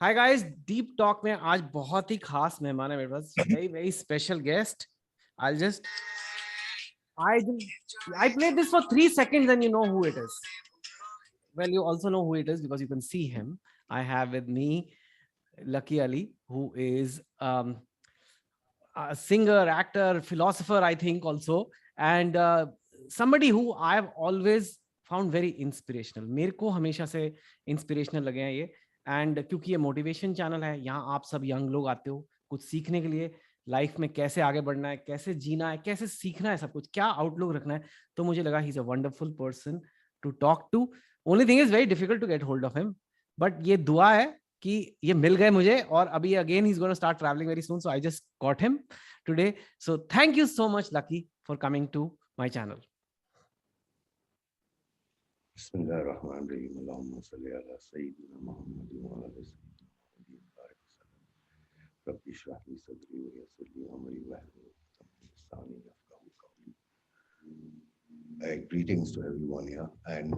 Hi guys, deep talk में आज बहुत ही खास मेहमान है मेरे पास. Very very special guest. I just I I played this for 3 seconds and you know who it is. Well, you also know who it is because you can see him. I have with me Lucky Ali, who is a singer, actor, philosopher, I think also, and somebody who I have always found very inspirational. मेरे को हमेशा से inspirational लगे हैं ये. And क्योंकि ये motivation channel है, यहाँ आप सब यंग लोग आते हो कुछ सीखने के लिए, लाइफ में कैसे आगे बढ़ना है, कैसे जीना है, कैसे सीखना है, सब कुछ क्या आउटलुक रखना है. तो मुझे लगा he is a wonderful person to talk to. Only thing is very difficult to get hold of him, but ये दुआ है कि ये मिल गए मुझे. और अभी again he is gonna start travelling very soon, so I just got him today. So thank you so much, Lucky, for coming to my channel. Bismillahirrahmanirrahim. Allahumma salli ala Sayyidina Muhammad wa ala alihi wa sahbihi. Rabbi shrah li sadri wa yassir li amri wahlul 'uqdatam min lisani yafqahu qawli. Greetings to everyone here, and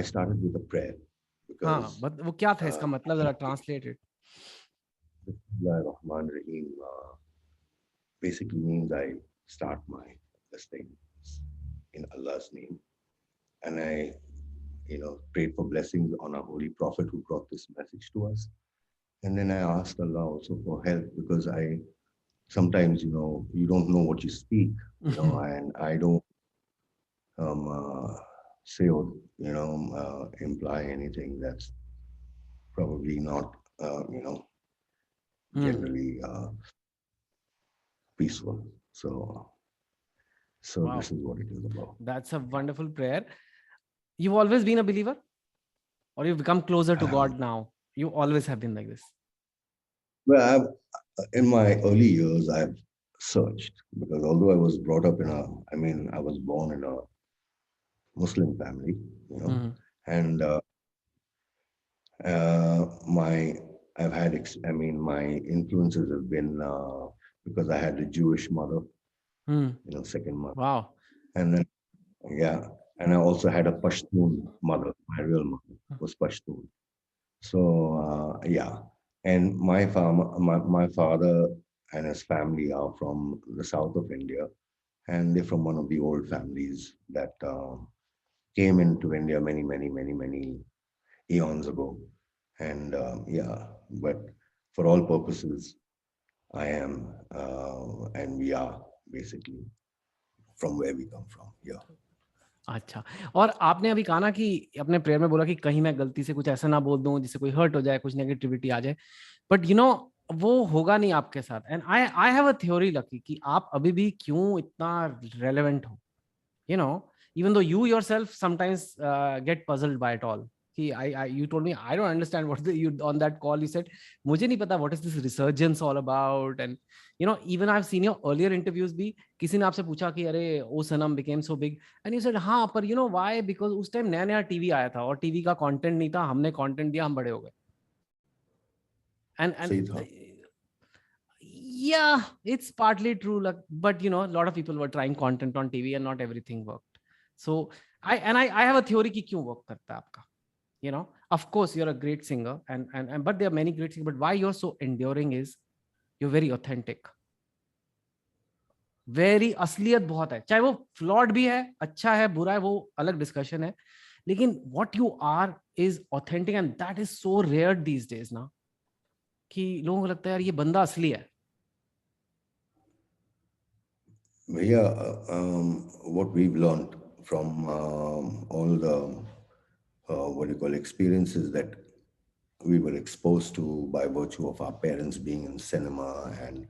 I started with a prayer हाँ, because but वो क्या था इसका मतलब, जरा translate it. Bismillahirrahmanirrahim basically means I start my this thing in Allah's name, and I prayed for blessings on our holy prophet who brought this message to us. And then I asked Allah also for help because I sometimes, you don't know what you speak, and I don't say or, imply anything that's probably not, generally peaceful. So Wow. This is what it is about. That's a wonderful prayer. You've always been a believer, or you've become closer to God now? You always have been like this? Well, in my early years, I've searched because although I was brought up I was born in a Muslim family, and I've had, my influences have been because I had a Jewish mother, second mother. Wow. And then, yeah, and I also had a Pashtun mother. My real mother was Pashtun. So, yeah. And my father and his family are from the south of India, and they're from one of the old families that came into India many eons ago. And yeah, but for all purposes, I am and we are basically from where we come from. Yeah. अच्छा. और आपने अभी कहा ना कि अपने prayer में बोला कि कहीं मैं गलती से कुछ ऐसा ना बोल दूं जिससे कोई हर्ट हो जाए, कुछ नेगेटिविटी आ जाए, बट वो होगा नहीं आपके साथ. And I have a theory, lucky, कि आप अभी भी क्यों इतना रेलेवेंट हो. Even though you yourself sometimes get puzzled by it all. You told me, I don't understand what you on that call you said, मुझे नहीं पता what is this resurgence all about. And even I've seen your earlier interviews भी, किसी ने आपसे पूछा कि अरे ओ सनम became so big, and you said हाँ, पर why, because उस टाइम नया नया टीवी आया था और टीवी का कंटेंट नहीं था, हमने कंटेंट दिया, हम बड़े हो गए. And yeah, it's partly true, like, but a lot of people were trying content on TV and not everything worked. So I have a theory कि क्यों work करता है आपका. Of course you're a great singer and but there are many great singers, but why you're so enduring is you're very authentic. Very असलियत बहुत है, चाहे वो flawed भी है, अच्छा है, बुरा है, वो अलग discussion है, लेकिन what you are is authentic, and that is so rare these days ना, कि लोगों को लगता है यार ये बंदा असली है. Yeah, what we've learned from all the experiences that we were exposed to by virtue of our parents being in cinema and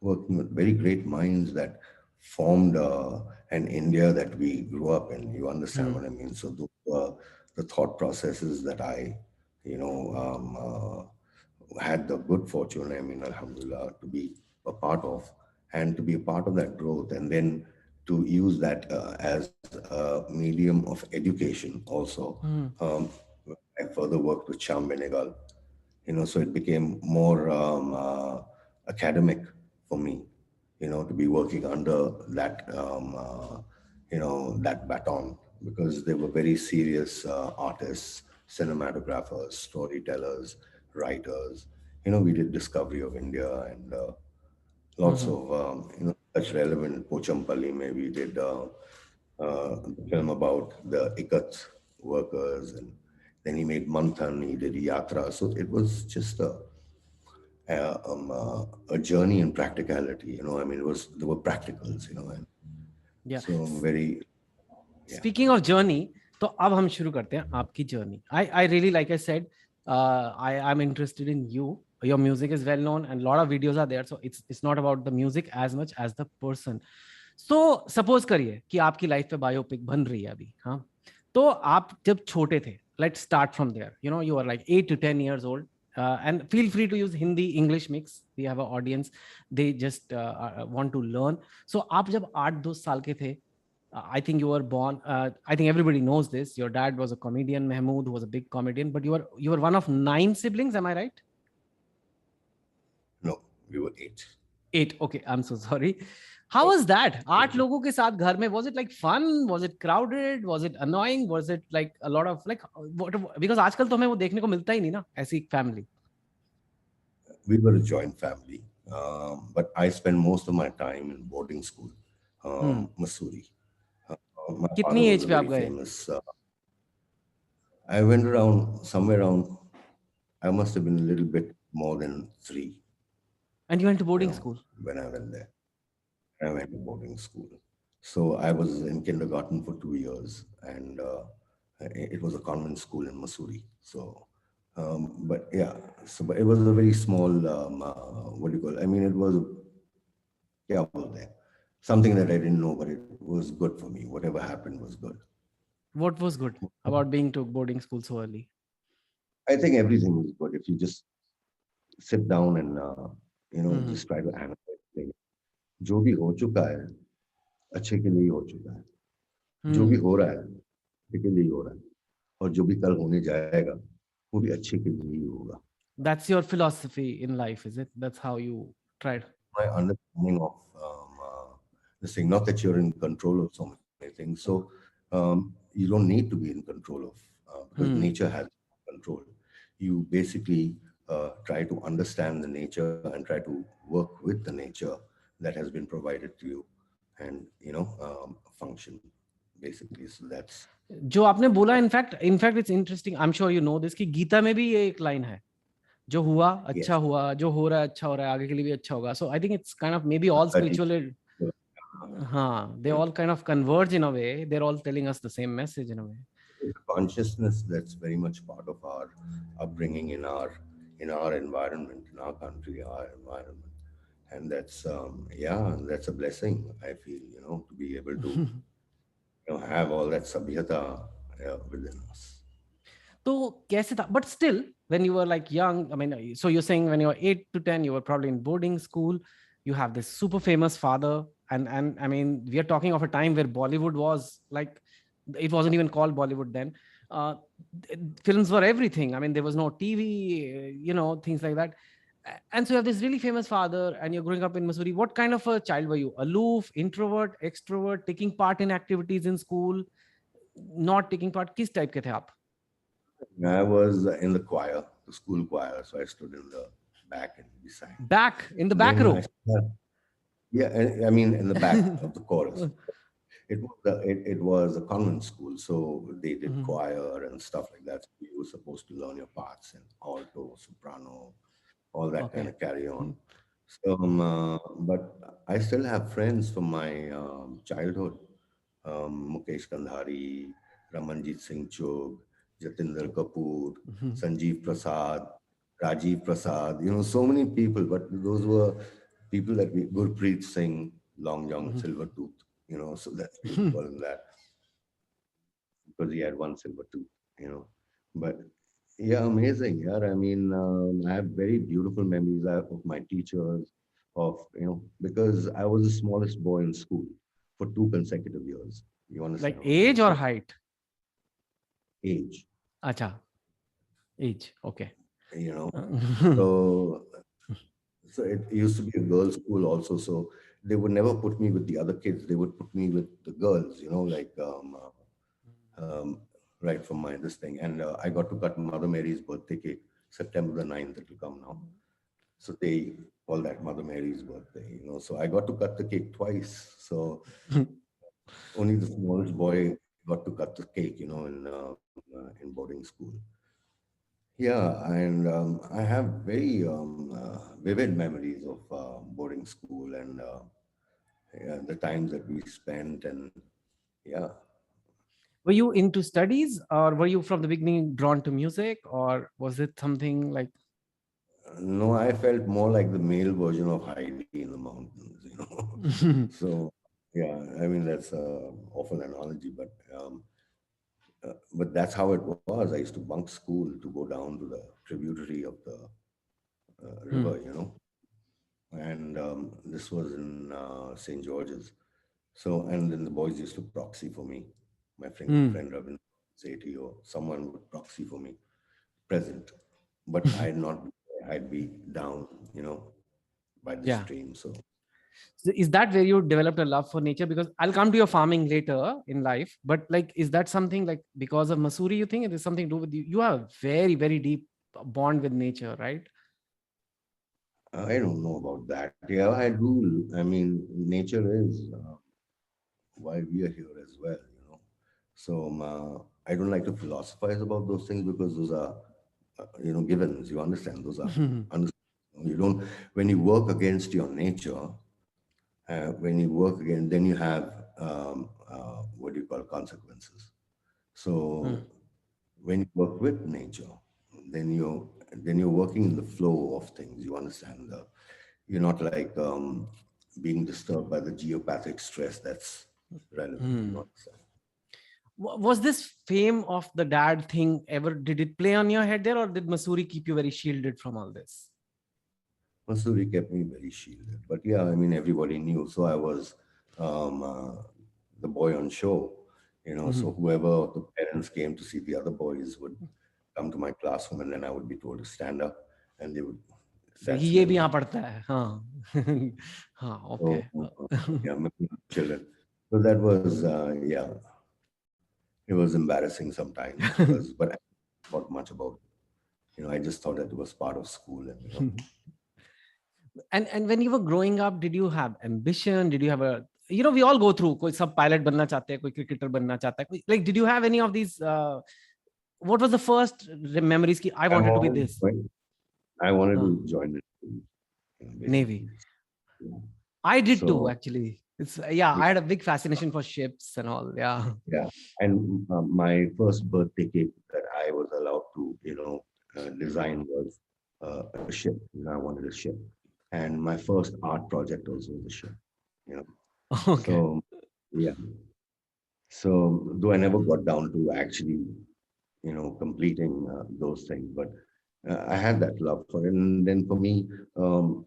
working with very great minds that formed an India that we grew up in. You understand what I mean? So those were the thought processes that I, had the good fortune, alhamdulillah, to be a part of, and to be a part of that growth, and then to use that as a medium of education also. I further worked with Sham Benegal, so it became more academic for me, to be working under that, that baton, because they were very serious artists cinematographers, storytellers, writers. We did Discovery of India and lots Mhm. of such relevant Pochampalli. Maybe we did the film about the Ikat workers, and then he made Manthan. He did Yatra. So it was just a journey in practicality. I mean, it was there were practicals. And Yeah. so very yeah. Speaking of journey, तो अब हम शुरू करते हैं आपकी journey. I really like I said, I am interested in you. Your music is well known and lot of videos are there, so it's not about the music as much as the person. So suppose करिए कि आपकी life पे biopic बन रही है अभी, हाँ. तो आप जब छोटे थे, let's start from there, you are like 8 to 10 years old, and feel free to use Hindi English mix. We have an audience, they just want to learn. So आप जब 8-10 साल के थे, I think you were born. I think everybody knows this. Your dad was a comedian, Mahmood, who was a big comedian. But you were one of 9 siblings. Am I right? No, we were eight. 8. Okay, I'm so sorry. How was that? 8 लोगों के साथ घर में. Was it like fun? Was it crowded? Was it annoying? Was it like a lot of like what? Because आजकल तो हमें वो देखने को मिलता ही नहीं ना, ऐसी family. We were a joint family, but I spent most of my time in boarding school, Hmm. Missouri. My father कितनी was एज a पे आप very गए? famous. I went around somewhere around. I must have been a little bit more than three. And you went to You boarding know, school. when I went there, I went to boarding school. So I was in kindergarten for 2 years, and it was a convent school in Missouri. So, but yeah, but it was a very small. What do you call it? I mean, it was yeah, was there. Something that I didn't know, but it was good for me. Whatever happened was good. What was good about being to boarding school so early? I think everything was good if you just sit down and Hmm. just try to analyze things. जो भी हो चुका है अच्छे के लिए ही हो चुका है. जो भी Hmm. हो रहा है अच्छे के लिए ही हो रहा है, और जो भी कल होने जाएगा वो भी अच्छे के लिए ही होगा. That's your philosophy in life, is it? That's how you tried. My understanding of this thing. Not that you're in control of so many things. So you don't need to be in control of because Hmm. nature has control. You basically try to understand the nature and try to work with the nature that has been provided to you, and function basically. So that's जो आपने बोला, in fact it's interesting. I am sure you know this, कि गीता में भी ये एक line है, जो हुआ अच्छा yes. हुआ, जो हो रहा है अच्छा हो रहा है, आगे के लिए भी अच्छा होगा. So I think it's kind of maybe all That spiritual. हाँ, they all kind of converge in a way. They are all telling us the same message in a way. is a consciousness that's very much part of our upbringing in our environment, in our country, our environment, and that's yeah, that's a blessing. I feel to be able to have all that sabhyata within us. तो कैसे था? But still, when you were like young, I mean, so you're saying when you were 8 to 10, you were probably in boarding school. You have this super famous father, and I mean, we are talking of a time where Bollywood was like, it wasn't even called Bollywood then. Uh, Films were everything. I mean, there was no TV, things like that. And so you have this really famous father, and you're growing up in Missouri. What kind of a child were you? Aloof, introvert, extrovert, taking part in activities in school, not taking part? किस type के थे आप? I was in the choir, the school choir, so I stood in the back and we sang. Back, in the back Then I row. yeah, I mean in the back of the chorus. It was a convent school, so they did Mhm, choir and stuff like that. You were supposed to learn your parts in alto, soprano, all that kind okay. of carry on. Hmm. So, but I still have friends from my childhood. Mukesh Kandhari, Ramanjit Singh Chog, Jatinder Kapoor, Mhm, Sanjeev Prasad, Rajiv Prasad. So many people, but those were people that Gurpreet Singh, Long John mhm. Silvertooth. So that's we would call him that because he had one silver tooth. You know, but yeah, amazing. Yeah, I mean, I have very beautiful memories of my teachers, of because I was the smallest boy in school for 2 consecutive years. You Like understand what I age mean? or So height? age, Acha, age. Okay. you know, so it used to be a girls' school also. So they would never put me with the other kids. They would put me with the girls. Like right from my this thing. And I got to cut Mother Mary's birthday cake, September the 9th, it will come now. So they call that Mother Mary's birthday, you know. So I got to cut the cake twice. So only the smallest boy got to cut the cake, you know, in boarding school. Yeah, and I have very vivid memories of boarding school and yeah, the times that we spent, and yeah. Were you into studies, or were you from the beginning drawn to music, or was it something like? No, I felt more like the male version of Heidi in the mountains, you know. So yeah, I mean that's a awful analogy, but that's how it was. I used to bunk school to go down to the tributary of the Hmm, river, you know, and this was in St. George's. So, and then the boys used to proxy for me. My hmm. friend Robin Sethi or someone would proxy for me present, but I'd not. I'd be down, you know, by the Yeah. stream. So So is that where you developed a love for nature? Because I'll come to your farming later in life, but like, is that something like because of Masuri? You think it is something to do with you? You have a very, very deep bond with nature, right? I don't know about that. Yeah, I do. I mean, nature is why we are here as well, you know. So I don't like to philosophize about those things because those are, you know, givens. You understand? Those are, under- you don't, when you work against your nature, when you work again, then you have what do you call consequences. Hmm. So when you work with nature, then you're working in the flow of things. You understand you're not like being disturbed by the geopathic stress that's relevant. You Hmm. understand? Was this fame of the dad thing ever, did it play on your head there, or did Masuri keep you very shielded from all this? Masuri kept me very shielded, but yeah, I mean everybody knew. So I was um, uh, the boy on show, you know. So Mhm. whoever of the parents came to see the other boys would come to my classroom, and then I would be told to stand up, and they would. देखिए That's ये भी यहाँ when. पढ़ता है हाँ हाँ okay So yeah, maybe children. So that was yeah, it was embarrassing sometimes because, but I didn't thought much about it. You know, I just thought that it was part of school, and you know, and when you were growing up, did you have ambition? Did you have a, we all go through, कोई सब pilot बनना चाहते हैं, कोई cricketer बनना चाहता है, like did you have any of these what was the first memories ki I I wanted to be wanted to this? join. I wanted uh, to join the team, you know, Navy. basically. Yeah. I did too, So actually. It's yeah, yeah, I had a big fascination for ships and all. Yeah. yeah. And my first birthday cake that I was allowed to, you know, design was a ship. You know, I wanted a ship, and my first art project also was a ship. You know, Okay. so yeah. So though I never got down to actually, you know, completing those things, but I had that love for it. And then for me, um,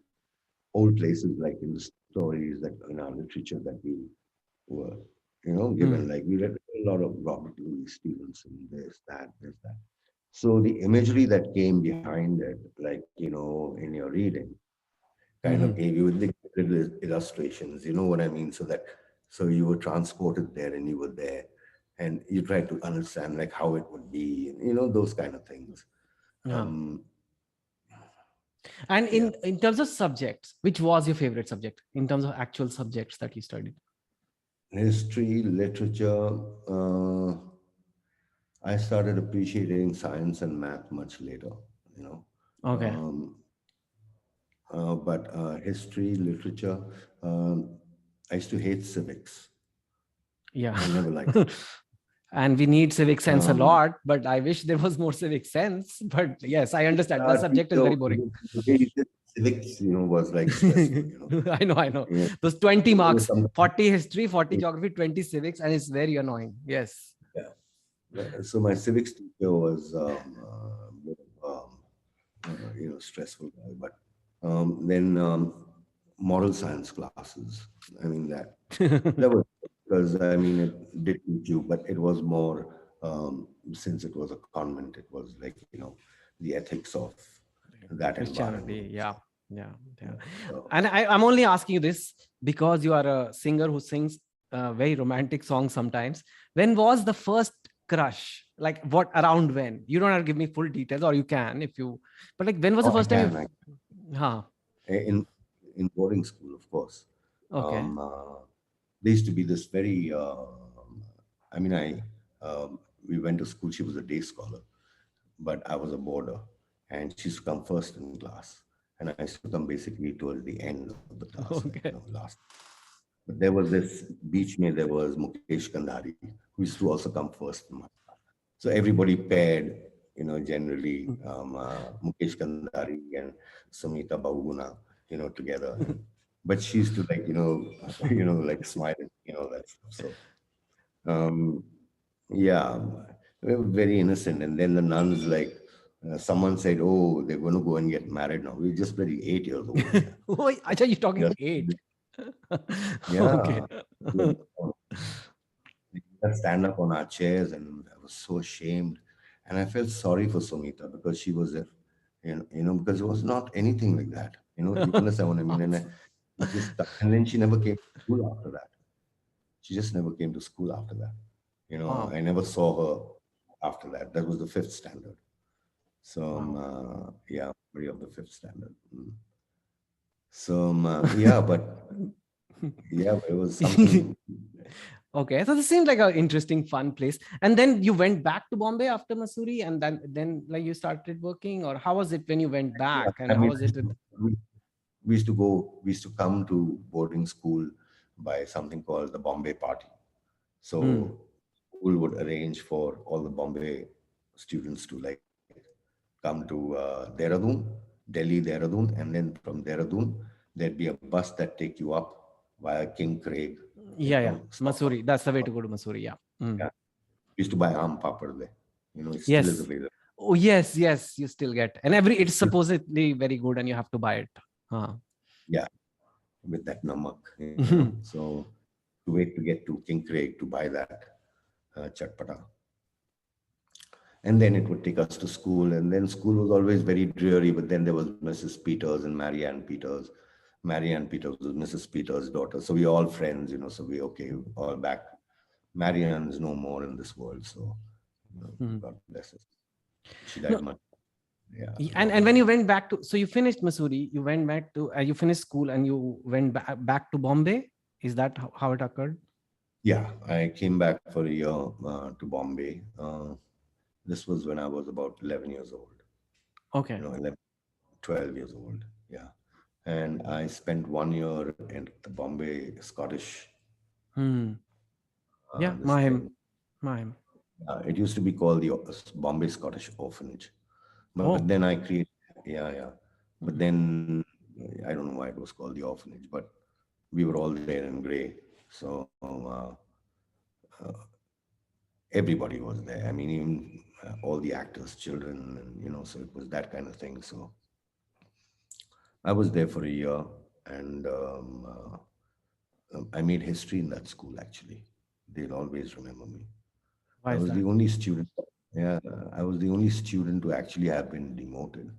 old places like in the stories that in our literature that we were, you know, given, Hmm. like we read a lot of Robert Louis Stevenson, this, that, this, that. So the imagery that came behind it, like, you know, in your reading, kind of Hmm. gave you the illustrations, you know what I mean? So you were transported there and you were there and you tried to understand like how it would be, you know, those kind of things. Yeah. Um, And yeah. in terms of subjects, which was your favorite subject in terms of actual subjects that you studied? History, literature, I started appreciating science and math much later, you know. Okay. Um, but history, literature, um, I used to hate civics. Yeah. I never liked. And we need civic sense a Um, lot, but I wish there was more civic sense. But yes, I understand the our subject is teacher, very boring. the way he did civics, you know, was like stressful, you know. I know. Yeah. Those 20 You know, marks, 40 history, 40 geography, 20 civics, and it's very annoying. Yes. yeah. So my civics teacher was, you know, stressful guy. But then moral science classes. I mean that was because I mean it did teach you, but it was more since it was a convent. It was like you know the ethics of that environment. Christianity. Yeah. Yeah. Yeah. Yeah. So And I'm only asking you this because you are a singer who sings very romantic songs sometimes. When was the first crush? Like what, around when? You don't have to give me full details, or you can if you, but like when was the Oh, I first time can. you, huh? In boarding school, of course. Okay. There used to be this very. I mean, I we went to school. She was a day scholar, but I was a boarder, and she used to come first in class, and I used to come basically towards the end of the class, like Okay. last. But there was this beach mate. There was Mukesh Kandhari, who used to also come first in my class. So everybody paired, generally Mukesh Kandhari and Sumita Bahuguna, together. And but she used to like, like smile and all that stuff. So um, yeah, we were very innocent. And then the nuns, like, someone said, "Oh, they're going to go and get married now." We were just very 8 years old. Yeah, Oh, Acha, you're talking just eight. yeah. Okay. We just stand up on our chairs, and I was so ashamed. And I felt sorry for Sumita because she was there, because it was not anything like that. You understand what I mean? And Awesome. and then she never came to school after that. She just never came to school after that. Wow. I never saw her after that. That was the fifth standard. So, Wow. yeah, memory of the fifth standard. So, yeah, but yeah, but it was something. Okay, so this seems like an interesting, fun place. And then you went back to Bombay after Missouri, and then like you started working, or how was it when you went Yeah, back, and I how mean, was it? we used to come to boarding school by something called the Bombay Party. Hmm. So school would arrange for all the Bombay students to like come to Dehradun, Delhi, Dehradun, and then from Dehradun there'd be a bus that take you up via King Craig, Yeah, yeah, stop up. Missouri. That's the way to go to Missouri. Yeah. Hmm. Yeah, we used to buy aam papad there. It still is Yes. available. Oh, yes, yes. You still get, and it's supposedly very good, and you have to buy it. Huh. Yeah, with that namak, Mhm. So to wait to get to King Craig to buy that chatpata. And then it would take us to school, and then school was always very dreary. But then there was Mrs. Peters and Marianne Peters. Marianne Peters was Mrs. Peters' daughter, so we all friends, so we okay, all back. Marianne is no more in this world, so Mhm. God bless her. She died No, much, yeah, and long when you ago. went back to, so you finished Missouri, you went back to, you finished school, and you went back to Bombay. Is that how it occurred? Yeah, I came back for a year to Bombay. This was when I was about 11 years old, Okay. 11, 12 years old. Yeah. And I spent 1 year in the Bombay Scottish, Hmm. Yeah, this Mahim. thing. Mahim. It used to be called the Bombay Scottish Orphanage. But then Oh. I created, yeah, yeah. But Hmm. then I don't know why it was called the orphanage, but we were all there in gray. So everybody was there. I mean, even all the actors, children, and so it was that kind of thing. So I was there for a year, and I made history in that school. Actually, they'll always remember me. Why I is was the that? only student. Yeah, I was the only student to actually have been demoted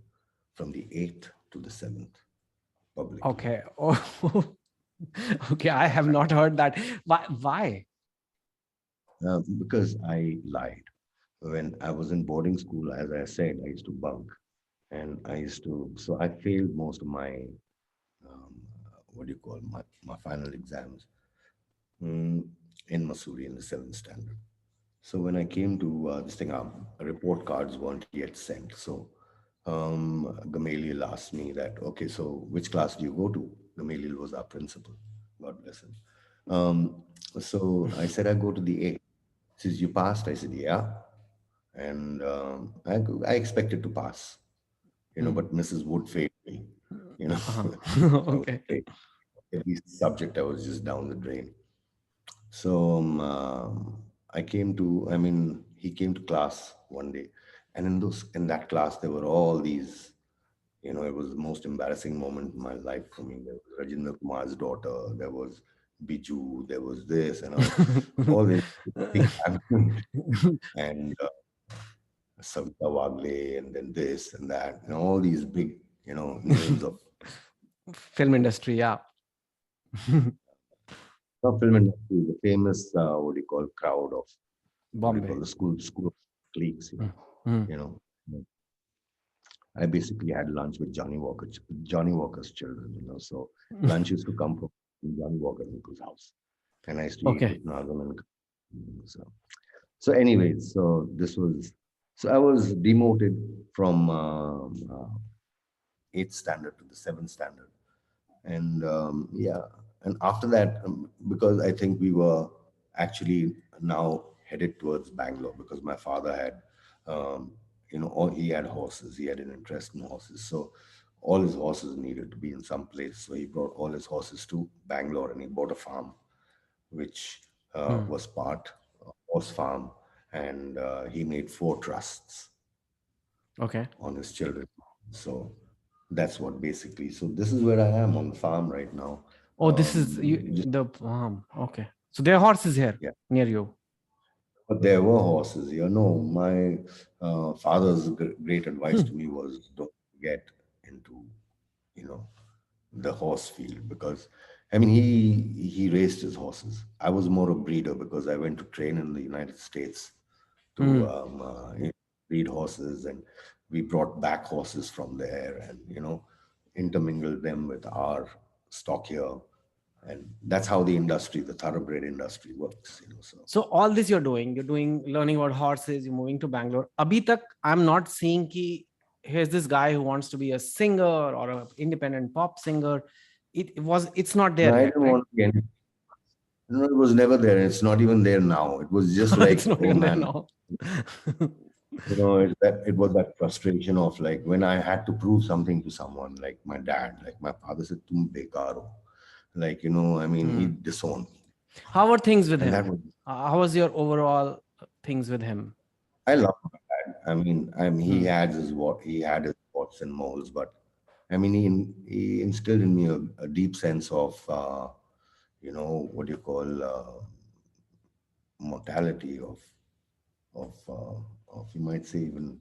from the eighth to the seventh publicly. Okay. Oh. Okay, I have not heard that. Why? Because I lied. When I was in boarding school, as I said, I used to bunk, and I used to. So I failed most of my um, what do you call my final exams mm, in Missouri in the seventh standard. So when I came to this thing, report cards weren't yet sent. So Gamaliel asked me that, okay, so which class do you go to? Gamaliel was our principal. God bless him. Um, so I said, I go to the A. He says, you passed? I said, yeah. And I expected to pass, Hmm. but Mrs. Wood failed me. You know, Uh-huh. I was Okay. every subject I was just down the drain. So I mean, he came to class one day, and in that class there were all these. It was the most embarrassing moment in my life for me. There was Rajendra Kumar's daughter. There was Biju. There was this, all these things happened, and Savita Wagle, and then this and that, all these big, names of Film industry, yeah. film industry, the famous what do you call crowd of what do you call Bombay. the school of cliques here, Mm, mm. you know. I basically had lunch with Johnny Walker's children, So lunch used to come from Johnny Walker uncle's house, and I used to eat Okay. with Nazim and so. Anyways, so I was demoted from eighth standard to the seventh standard, and yeah, and after that, because I think we were actually now headed towards Bangalore because my father had all, he had horses, he had an interest in horses, so all his horses needed to be in some place, so he brought all his horses to Bangalore, and he bought a farm which Mm. was part horse farm, and he made four trusts Okay. on his children. So that's what basically. So this is where I am on the farm right now. Oh, this is Just the okay. So there are horses here yeah, near you. but there were horses. My father's great advice to Hmm. me was don't get into you know the horse field because I mean he raised his horses. I was more a breeder because I went to train in the United States to Hmm. breed horses, and we brought back horses from there, and intermingled them with our stock here, and that's how the thoroughbred industry works. So all this you're doing learning about horses, you're moving to Bangalore. Abhi tak, I'm not seeing ki here's this guy who wants to be a singer or an independent pop singer. It's not No, there I yet, didn't right? want to get. No, it was never there. It's not even there now. It was just It's like, not oh even there man, now. it was that frustration of like when I had to prove something to someone, like my dad, like my father said, "Tum bekar ho." Like, I mean, he Hmm. disowned me. How are things with And that him? was, How was your overall things with him? I love my dad. I mean, he Hmm. had his warts and moles, but I mean, he instilled in me a deep sense of, what do you call, mortality of you might say even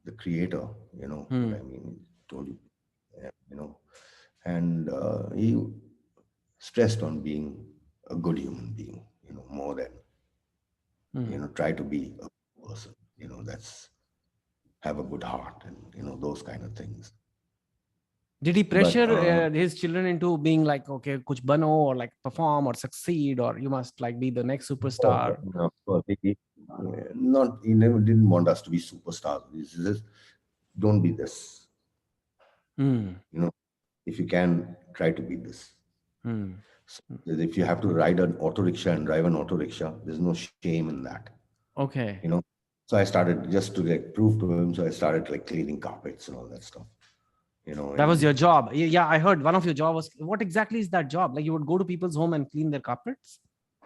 the creator, what Hmm. I mean, told you, yeah, and he stressed on being a good human being, more than, Hmm. try to be a good person, that's have a good heart and, those kind of things. Did he But pressure his children into being like, okay, kuch bano or like perform or succeed or you must like be the next superstar? of course, he never didn't want us to be superstars. He says, don't be this, Hmm. you know, if you can try to be this. Hmm. So if you have to ride an auto rickshaw and drive an auto rickshaw, there's no shame in that, you Okay. know. So I started just to like prove to him. So I started like cleaning carpets and all that stuff, That was and your job. Yeah, I heard one of your job was what exactly is that job? Like you would go to people's home and clean their carpets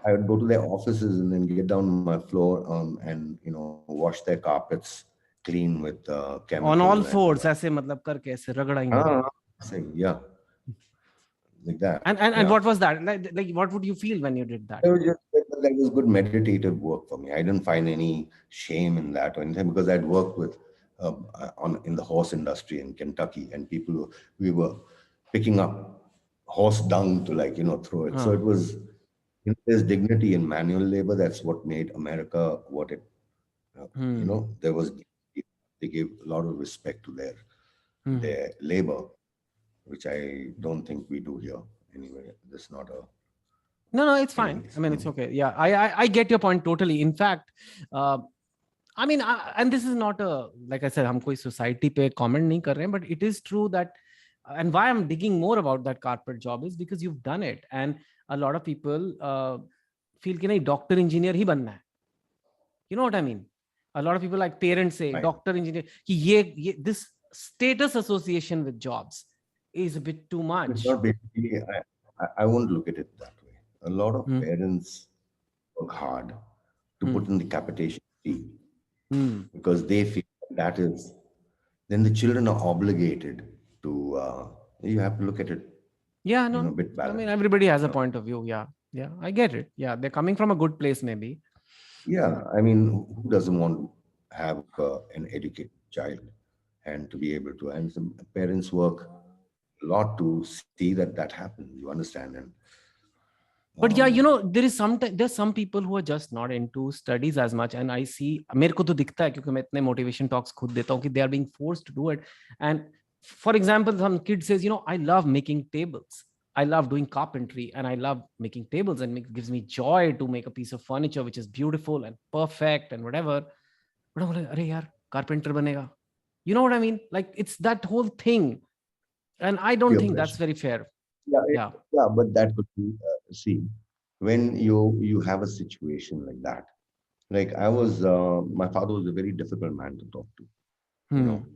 I would go to their offices and then get down on my floor and wash their carpets clean with on chemical all and fours, ऐसे मतलब करके ऐसे रगड़ेंगे. ah, yeah, like that. And Yeah. what was that? Like what would you feel when you did that? That was good meditative work for me. I didn't find any shame in that or anything because I'd worked with on in the horse industry in Kentucky, and we were picking up horse dung to like throw it. So Huh. it was there's dignity in manual labor. That's what made America what it. Hmm. There was they gave a lot of respect to Hmm. their labor, which I don't think we do here. Anyway, that's not a. No, no, it's fine. I Anyways. mean, it's okay. Yeah, I get your point totally. In fact, uh, I mean, and this is not a like I said, हम कोई society पे comment नहीं कर रहे हैं, but it is true that, and why I'm digging more about that carpet job is because you've done it, and a lot of people feel कि नहीं doctor engineer ही बनना है. You know what I mean? A lot of people like parents say Right. doctor engineer कि ये this status association with jobs is a bit too It's much. not basically, I won't look at it that way. A lot of Hmm. parents work hard to Hmm. put in the capitation fee Hmm. because they feel that is, then the children are obligated to, you have to look at it, Yeah, no, a no. bit I mean, balanced. everybody has You a know? point of view. Yeah, yeah, I get it. Yeah, they're coming from a good place, maybe. Yeah, I mean, who doesn't want to have an educated child and to be able to, and some parents work a lot to see that that happens, you understand? And But yeah, Um, there's some people who are just not into studies as much, and I see, मेरे को तो दिखता है क्योंकि मैं इतने motivation talks खुद देता हूँ कि they are being forced to do it. And for example, some kid says, I love making tables, I love doing carpentry, and I love making tables, and it gives me joy to make a piece of furniture which is beautiful and perfect and whatever. But I'm like, अरे यार carpenter बनेगा, you know what I mean? Like, it's that whole thing, and I don't Peer think that's pressure. very fair. Yeah, Yeah. yeah, but that could be, see, when you have a situation like that. Like I was, my father was a very difficult man to talk to, you know. Hmm.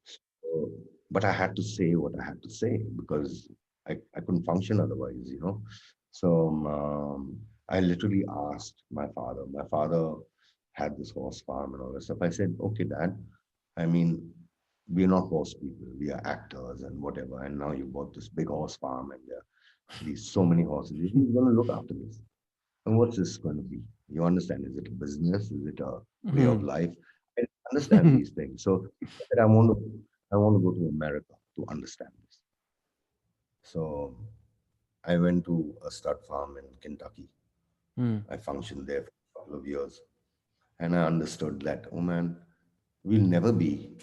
So, but I had to say what I had to say because I couldn't function otherwise, you know. So I literally asked my father. My father had this horse farm and all that stuff. I said, okay, Dad, I mean, we're not horse people, we are actors and whatever. And now you bought this big horse farm and there are these so many horses. Who's going to look after this? And what's this going to be? You understand? Is it a business? Is it a way of Hmm. life? I understand these things. So I said, I want to go to America to understand this. So I went to a stud farm in Kentucky. Hmm. I functioned there for a couple of years, and I understood that, oh man, we'll never be,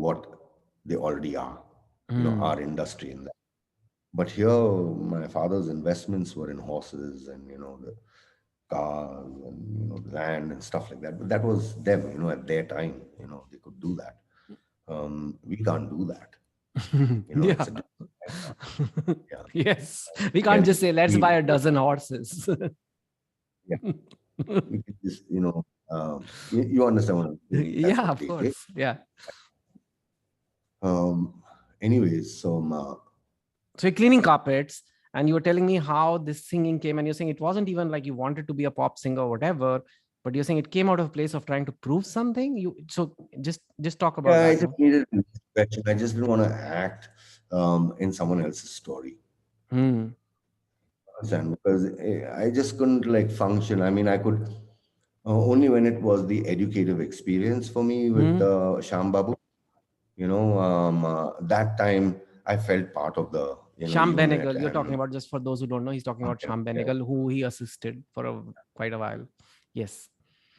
what they already are, Hmm. our industry in that. But here, my father's investments were in horses and the cars and the land and stuff like that. But that was them, at their time, they could do that. We can't do that. It's Yeah. a different time now. Yeah, Yes. We can can't just say, let's feel. buy a dozen horses. Yeah, we can just you understand what I'm saying. That's Yeah, what of they did. course. Yeah. Anyways, so So you're cleaning carpets, and you were telling me how this singing came, and you're saying it wasn't even like you wanted to be a pop singer or whatever, but you're saying it came out of a place of trying to prove something. Just talk about yeah, I that. just needed an expression. I just didn't want to act in someone else's story. Hmm. Understand? Because I just couldn't like function. I mean, I could only when it was the educative experience for me with Hmm. Sham Babu. That time I felt part of the Sham unit Benegal, you're talking and about, just for those who don't know, he's talking about Sham yeah, Benegal, who he assisted for quite a while. Yes.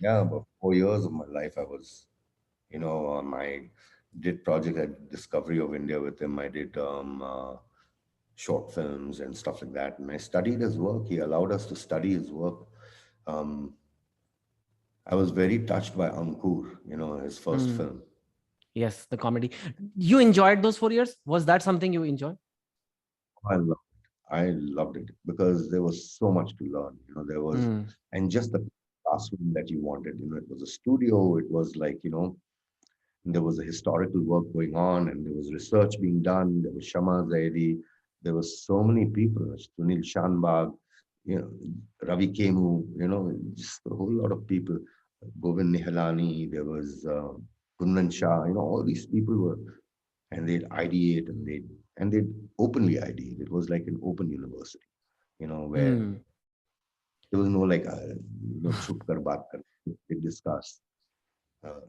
yeah, about 4 years of my life I was, I did project at Discovery of India with him. I did short films and stuff like that, and I studied his work. He allowed us to study his work. Um, I was very touched by Ankur, his first Hmm. film. Yes, the comedy. You enjoyed those 4 years? Was that something you enjoyed? I loved it. I loved it because there was so much to learn. There was, Hmm. and just the classroom that you wanted. It was a studio. It was like, there was a historical work going on, and there was research being done. There was Shama Zaidi. There was so many people. Sunil Shanbag, Ravi Kemu. Just a whole lot of people. Govind Nihalani. There was Kundan Shah. All these people were, and they'd ideate and they'd openly ideate. It was like an open university. Where Hmm. there was no like, chup kar baat kar. They discuss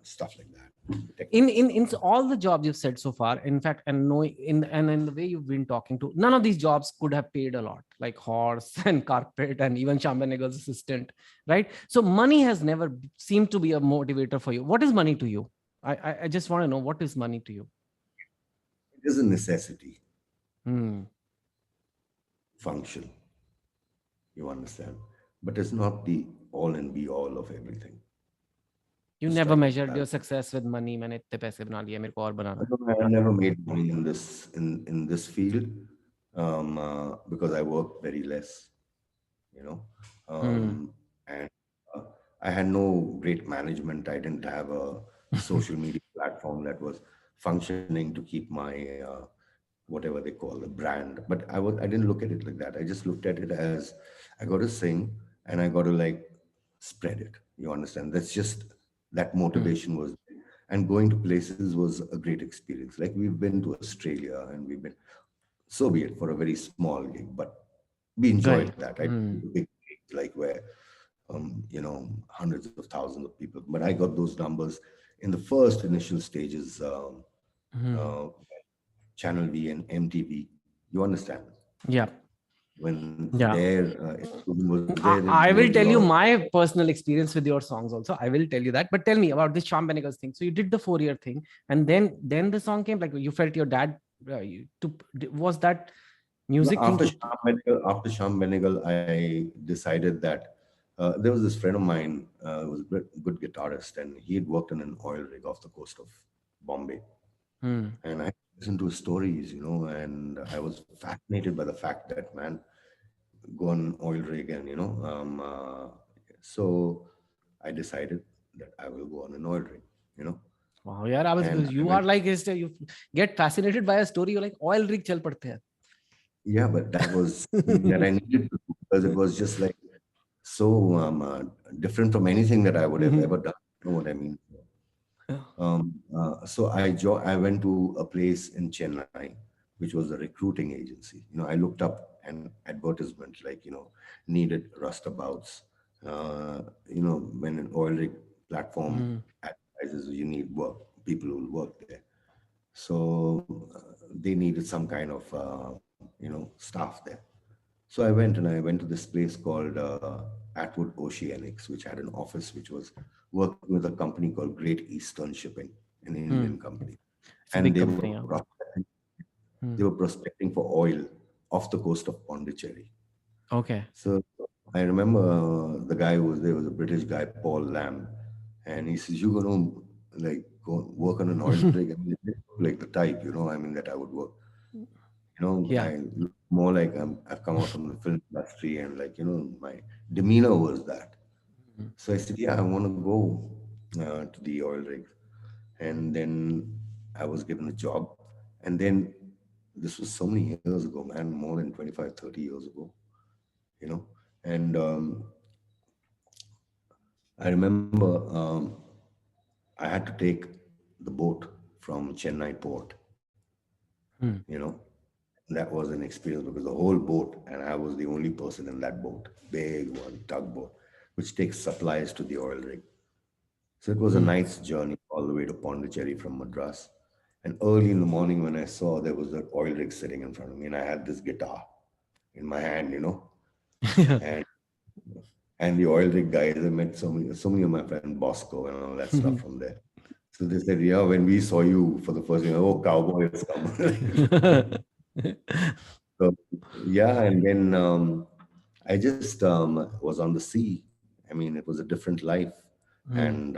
stuff like that, techniques and In all that. all the jobs you've said so far, in fact, and knowing in the way you've been talking to, none of these jobs could have paid a lot, like horse and carpet and even Shambanegal's assistant, right? So money has never seemed to be a motivator for you. What is money to you? I just want to know, what is money to you? It is a necessity Hmm. to function, you understand. But it's not the all and be all of everything You to never strike a measured your balance. success with money, मैंने इतने पैसे बना लिए, मेरे को और बनाना I है. don't know, I never made money in this field because I worked very less, you know. Hmm. And uh, I had no great management. I didn't have a social media platform that was functioning to keep my whatever they call the brand. But I didn't look at it like that. I just looked at it as I got to sing and I got to like spread it. You understand? That's just that Hmm. motivation was, and going to places was a great experience. Like we've been to Australia and we've been, so be it, for a very small gig, but we enjoyed Right. that. I did Hmm. big gigs like where hundreds of thousands of people. But I got those numbers in the first initial stages, Hmm. uh, Channel V and MTV. You understand? Yeah. when Yeah. their explosion was there, I there will was a tell lot you of. my personal experience with your songs also. I will tell you that. But tell me about this Shawn Benegal's thing. So you did the 4 year thing, and then the song came. Like you felt your dad. Was that No, music thing to? After Sham Benegal, I decided that there was this friend of mine who was a good guitarist, and he had worked in an oil rig off the coast of Bombay. Hmm. And I listened to his stories, and I was fascinated by the fact that, man, go on oil rig, and so I decided that I will go on an oil rig, you know, Wow, yeah, I was and because I you are went. like you get fascinated by a story. You're like oil rig chal padte hain. Yeah, but that was something that I needed to do because it was just like so different from anything that I would have ever done. You know what I mean? So I went to a place in Chennai, which was a recruiting agency. I looked up an advertisement like, needed rustabouts. When an oil rig platform Hmm. advertises you need work, people who will work there. So they needed some kind of, staff there. So I went to this place called Atwood Oceanics, which had an office which was working with a company called Great Eastern Shipping, an Hmm. Indian company, It's a and big they were company. Yeah. prospecting, Hmm. they were prospecting for oil off the coast of Pondicherry. Okay. So I remember the guy who was there was a British guy, Paul Lamb, and he says, "You gonna like go work on an oil rig?" I mean, it didn't look like the type, I mean, that I would work. Yeah. I look more like I've come out from the film industry, and like, my demeanor was that. So I said, yeah, I want to go to the oil rig. And then I was given a job. And then this was so many years ago, man, more than 25, 30 years ago, you know. And I remember I had to take the boat from Chennai port, Hmm. you know. That was an experience because the whole boat, and I was the only person in that boat, big one, tugboat, which takes supplies to the oil rig. So it was a Hmm. nice journey all the way to Pondicherry from Madras. And early in the morning, when I saw there was an oil rig sitting in front of me, and I had this guitar in my hand, and and the oil rig guys, I met so many of my friends, Bosco and all that stuff from there. So they said, yeah, when we saw you for the first time, oh, cowboys come. So, yeah, and then I just was on the sea. I mean, it was a different life, Hmm. and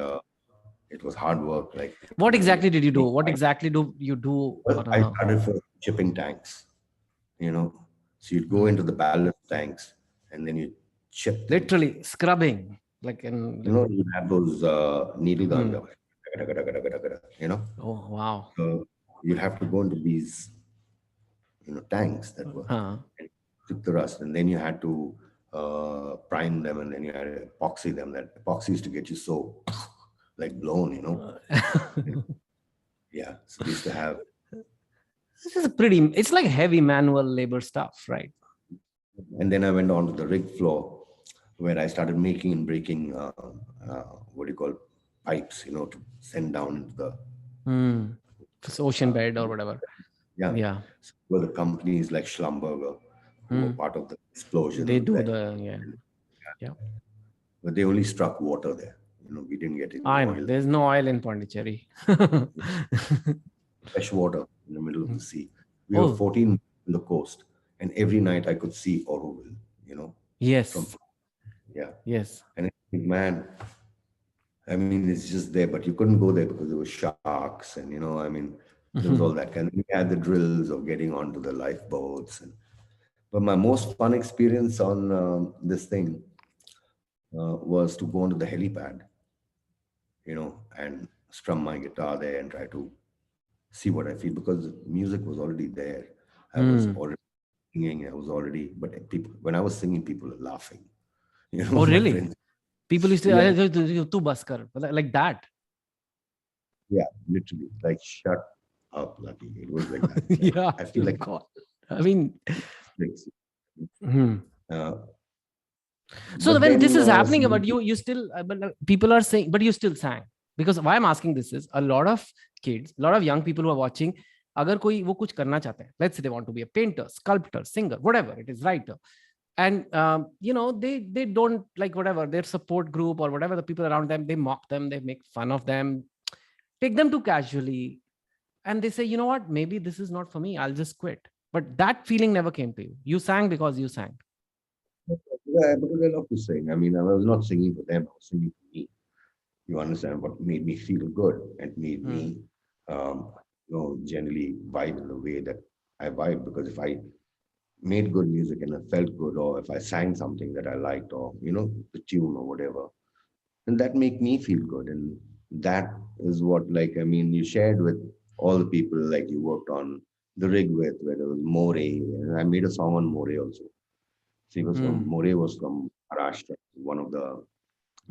it was hard work. Like, What you exactly did you do? make What pipes. exactly do you do Well, on I a started for shipping tanks. you know. So you'd go hmm. into the ballast tanks, and then you chip them. Literally scrubbing, like in like You'd have those needle guns, hmm. you know. Oh wow. So you'd have to go into these, tanks that were, Huh. and took the rust, and then you had to prime them, and then you had to epoxy them. That epoxy used to get you so like blown. Yeah. So we used to have, This is pretty, it's like heavy manual labor stuff, right? and then I went on to the rig floor where I started making and breaking what do you call pipes, to send down into the Hmm. This ocean bed or whatever. yeah. Yeah. So were the companies like Schlumberger who were Hmm. part of the They explosion do that, the yeah. Yeah. but they only struck water there. We didn't get any I know. oil there. There's no oil in Pondicherry. Fresh water in the middle of the sea. We were Oh, 14 on the coast, and every night I could see Oroville, from yes. yeah. Yes. And I think, man, I mean, it's just there, but you couldn't go there because there were sharks, and I mean, there was all that kind. We had the drills of getting onto the lifeboats, but my most fun experience on this thing was to go onto the helipad, and strum my guitar there and try to see what I feel because the music was already there. I was Hmm. already singing. I was already, but people when I was singing, people were laughing. Oh, My really? friends. People used to Yeah, tu bas kar," like that. yeah, literally, like shut up, Lucky. It was like that. Like Yeah. I feel like God. I mean, it's, hmm. uh, So but when this then is happening, but you still, people are saying, but you still sang because why I'm asking this is a lot of kids, a lot of young people who are watching, अगर कोई वो कुछ करना चाहता है, let's say they want to be a painter, sculptor, singer, whatever it is, writer, and they don't like whatever their support group or whatever the people around them, they mock them, they make fun of them, take them too casually, and they say, you know what, maybe this is not for me, I'll just quit. But that feeling never came to you. You sang because you sang. Yeah, because I love to sing. I mean, I was not singing for them, I was singing for me. You understand what made me feel good? It made Hmm. me, generally vibe in the way that I vibe. Because if I made good music and I felt good, or if I sang something that I liked, or the tune or whatever, and that make me feel good. And that is what, like, I mean, you shared with all the people, like you worked on the rig with, where there was More, and I made a song on More also. So he was from Hmm. More was from Maharashtra, one of the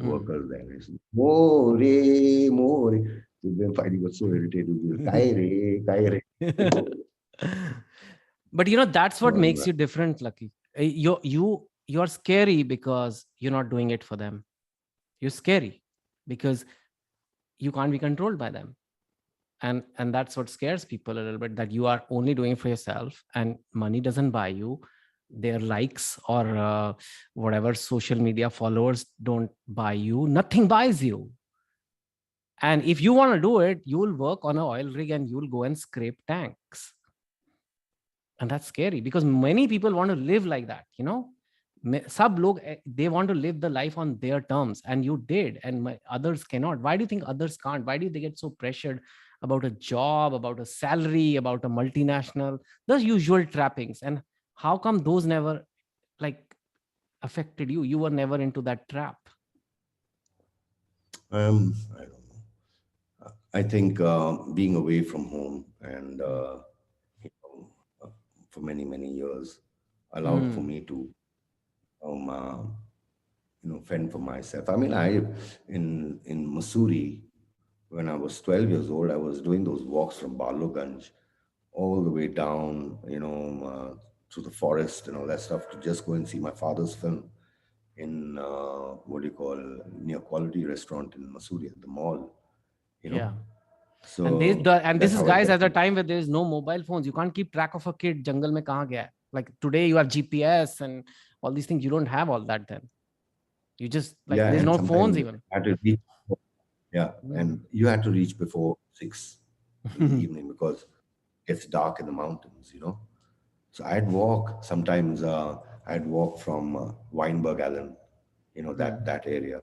Hmm. workers there. He said, More, More. So then finally got so irritated. He was, Kai re. But that's what So makes you different, Lucky. You're scary because you're not doing it for them. You're scary because you can't be controlled by them. And that's what scares people a little bit, that you are only doing it for yourself, and money doesn't buy you their likes, or whatever social media followers don't buy you, nothing buys you. And if you want to do it, you'll work on an oil rig and you'll go and scrape tanks. And that's scary because many people want to live like that. Sub log, they want to live the life on their terms, and you did, and others cannot. Why do you think others can't? Why do they get so pressured about a job, about a salary, about a multinational, those usual trappings? And how come those never like affected you? You were never into that trap. I don't know. I think being away from home and you know, uh, for many, many years allowed for Hmm. me to um, uh, fend for myself. I mean, I in Missouri, when I was 12 years old, I was doing those walks from Baloganj all the way down, through the forest and all that stuff to just go and see my father's film in what do you call, near Quality Restaurant in Missouri at the mall, you know. Yeah. And So this that's is, how I guys, got at a to. time where there is no mobile phones. You can't keep track of a kid jungle mein kahan gaya hai. Like today you have GPS and all these things. You don't have all that then. You just, like, Yeah, there's and no phones sometimes even. I had to reach. Yeah, Hmm. and you had to reach before 6 in the evening because it's dark in the mountains. So I'd walk sometimes. I'd walk from Weinberg Allen, that Hmm. that area,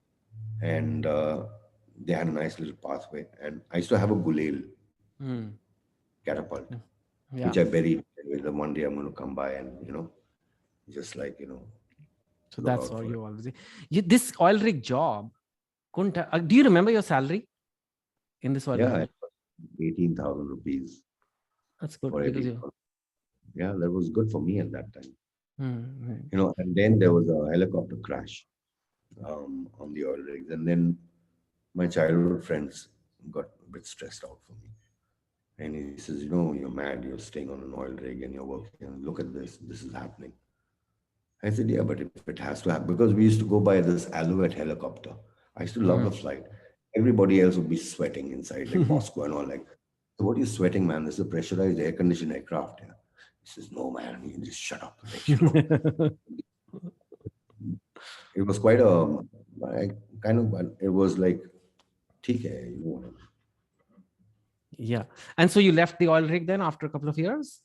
and they had a nice little pathway. And I used to have a gulel Hmm. catapult, which Yeah. I buried. With the one day I'm going to come by and just like So look that's out how for it. you always. This oil rig job. Do you remember your salary in this oil rig Yeah, job? it was 18,000 rupees That's good for because every. you. Yeah, that was good for me at that time. Hmm. And then there was a helicopter crash on the oil rigs, and then my childhood friends got a bit stressed out for me. And he says, you're mad, you're staying on an oil rig and you're working, and look at this is happening. I said, yeah, but if it has to happen, because we used to go by this Alouette helicopter. I used to love the Hmm. flight. Everybody else would be sweating inside, like Bosco and all. Like, so what are you sweating, man? This is a pressurized air conditioned aircraft. Yeah. He says, no, man, you can just shut up. Like. It was quite I kind of, it was like, TK. Yeah. And so you left the oil rig then after a couple of years?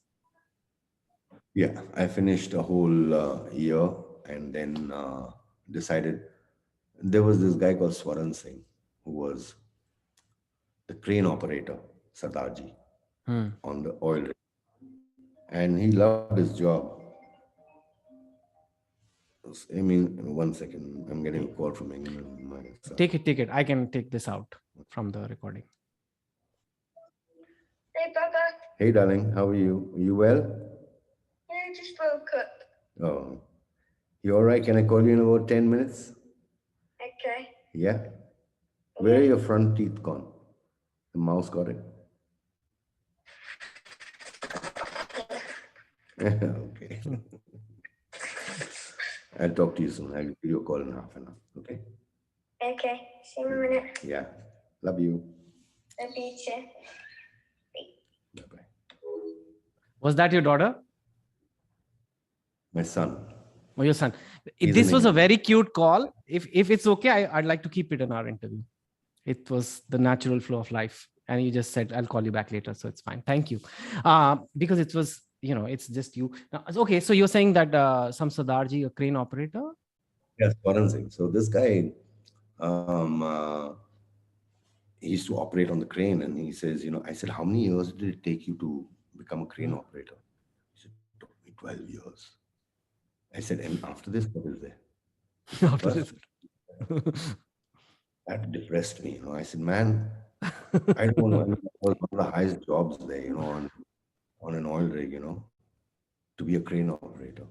Yeah, I finished a whole year and then decided there was this guy called Swaran Singh who was the crane operator, Sardarji, Hmm. on the oil rig. And he loved his job. I mean, one second, I'm getting a call from my son. Take it. I can take this out from the recording. Hey, Papa. Hey, darling, how are you? Are you well? Yeah, I just woke up. Oh, you all right? Can I call you in about 10 minutes? Okay. Yeah? Where are your front teeth gone? The mouse got it? Okay. Hmm. I'll talk to you soon. I'll give you a call in half an hour. Okay? Okay. See you in a minute. Yeah. Love you. Love you too. Bye bye. Was that your daughter My son. or your son? He's This in was a England. very cute call. If it's okay, I'd like to keep it in our interview. It was the natural flow of life, and you just said I'll call you back later, so it's fine. Thank you. Because it was, it's just you. Now, okay, so you're saying that some Sardarji, a crane operator. Yes, forensic. So this guy, um, uh, he used to operate on the crane, and he says, I said, how many years did it take you to become a crane operator? He said, it took me 12 years. I said, and after this, what is there? He said, After first, this. that depressed me. I said, man, I don't know. I mean, that was one of the highest jobs there, on an oil rig, to be a crane operator.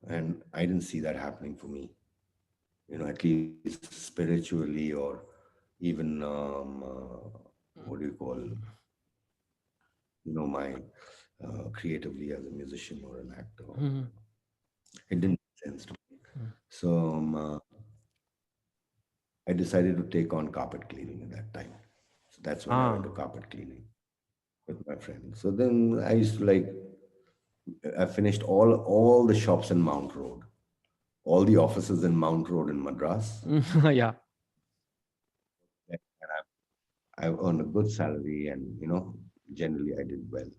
And I didn't see that happening for me, at least spiritually or even, what do you call, my creatively as a musician or an actor. Mhm. It didn't make sense to me. So I decided to take on carpet cleaning at that time. So that's when I went to Ah. carpet cleaning with my friend. So then I used to like, I finished all the shops in Mount Road, all the offices in Mount Road in Madras. Yeah. And I earned a good salary, and generally I did well.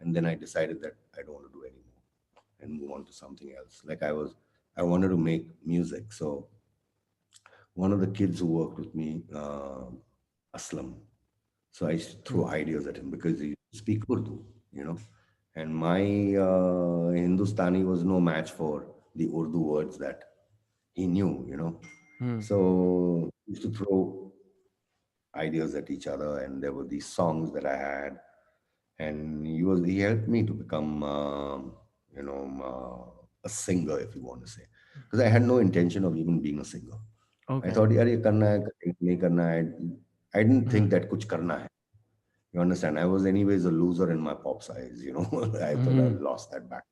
And then I decided that I don't want to do anymore and move on to something else. Like I wanted to make music. So one of the kids who worked with me, Aslam. So I used to throw ideas at him because he speak Urdu, you know, and my Hindustani was no match for the Urdu words that he knew. Hmm. So we used to throw ideas at each other, and there were these songs that I had, and he helped me to become a singer, if you want to say, because I had no intention of even being a singer. I Okay. thought, yaar, ye karna hai, nahi karna hai. I didn't think Mhm. that kuch karna hai. You understand? I was anyways a loser in my pop's eyes. I thought I Mhm. lost that back.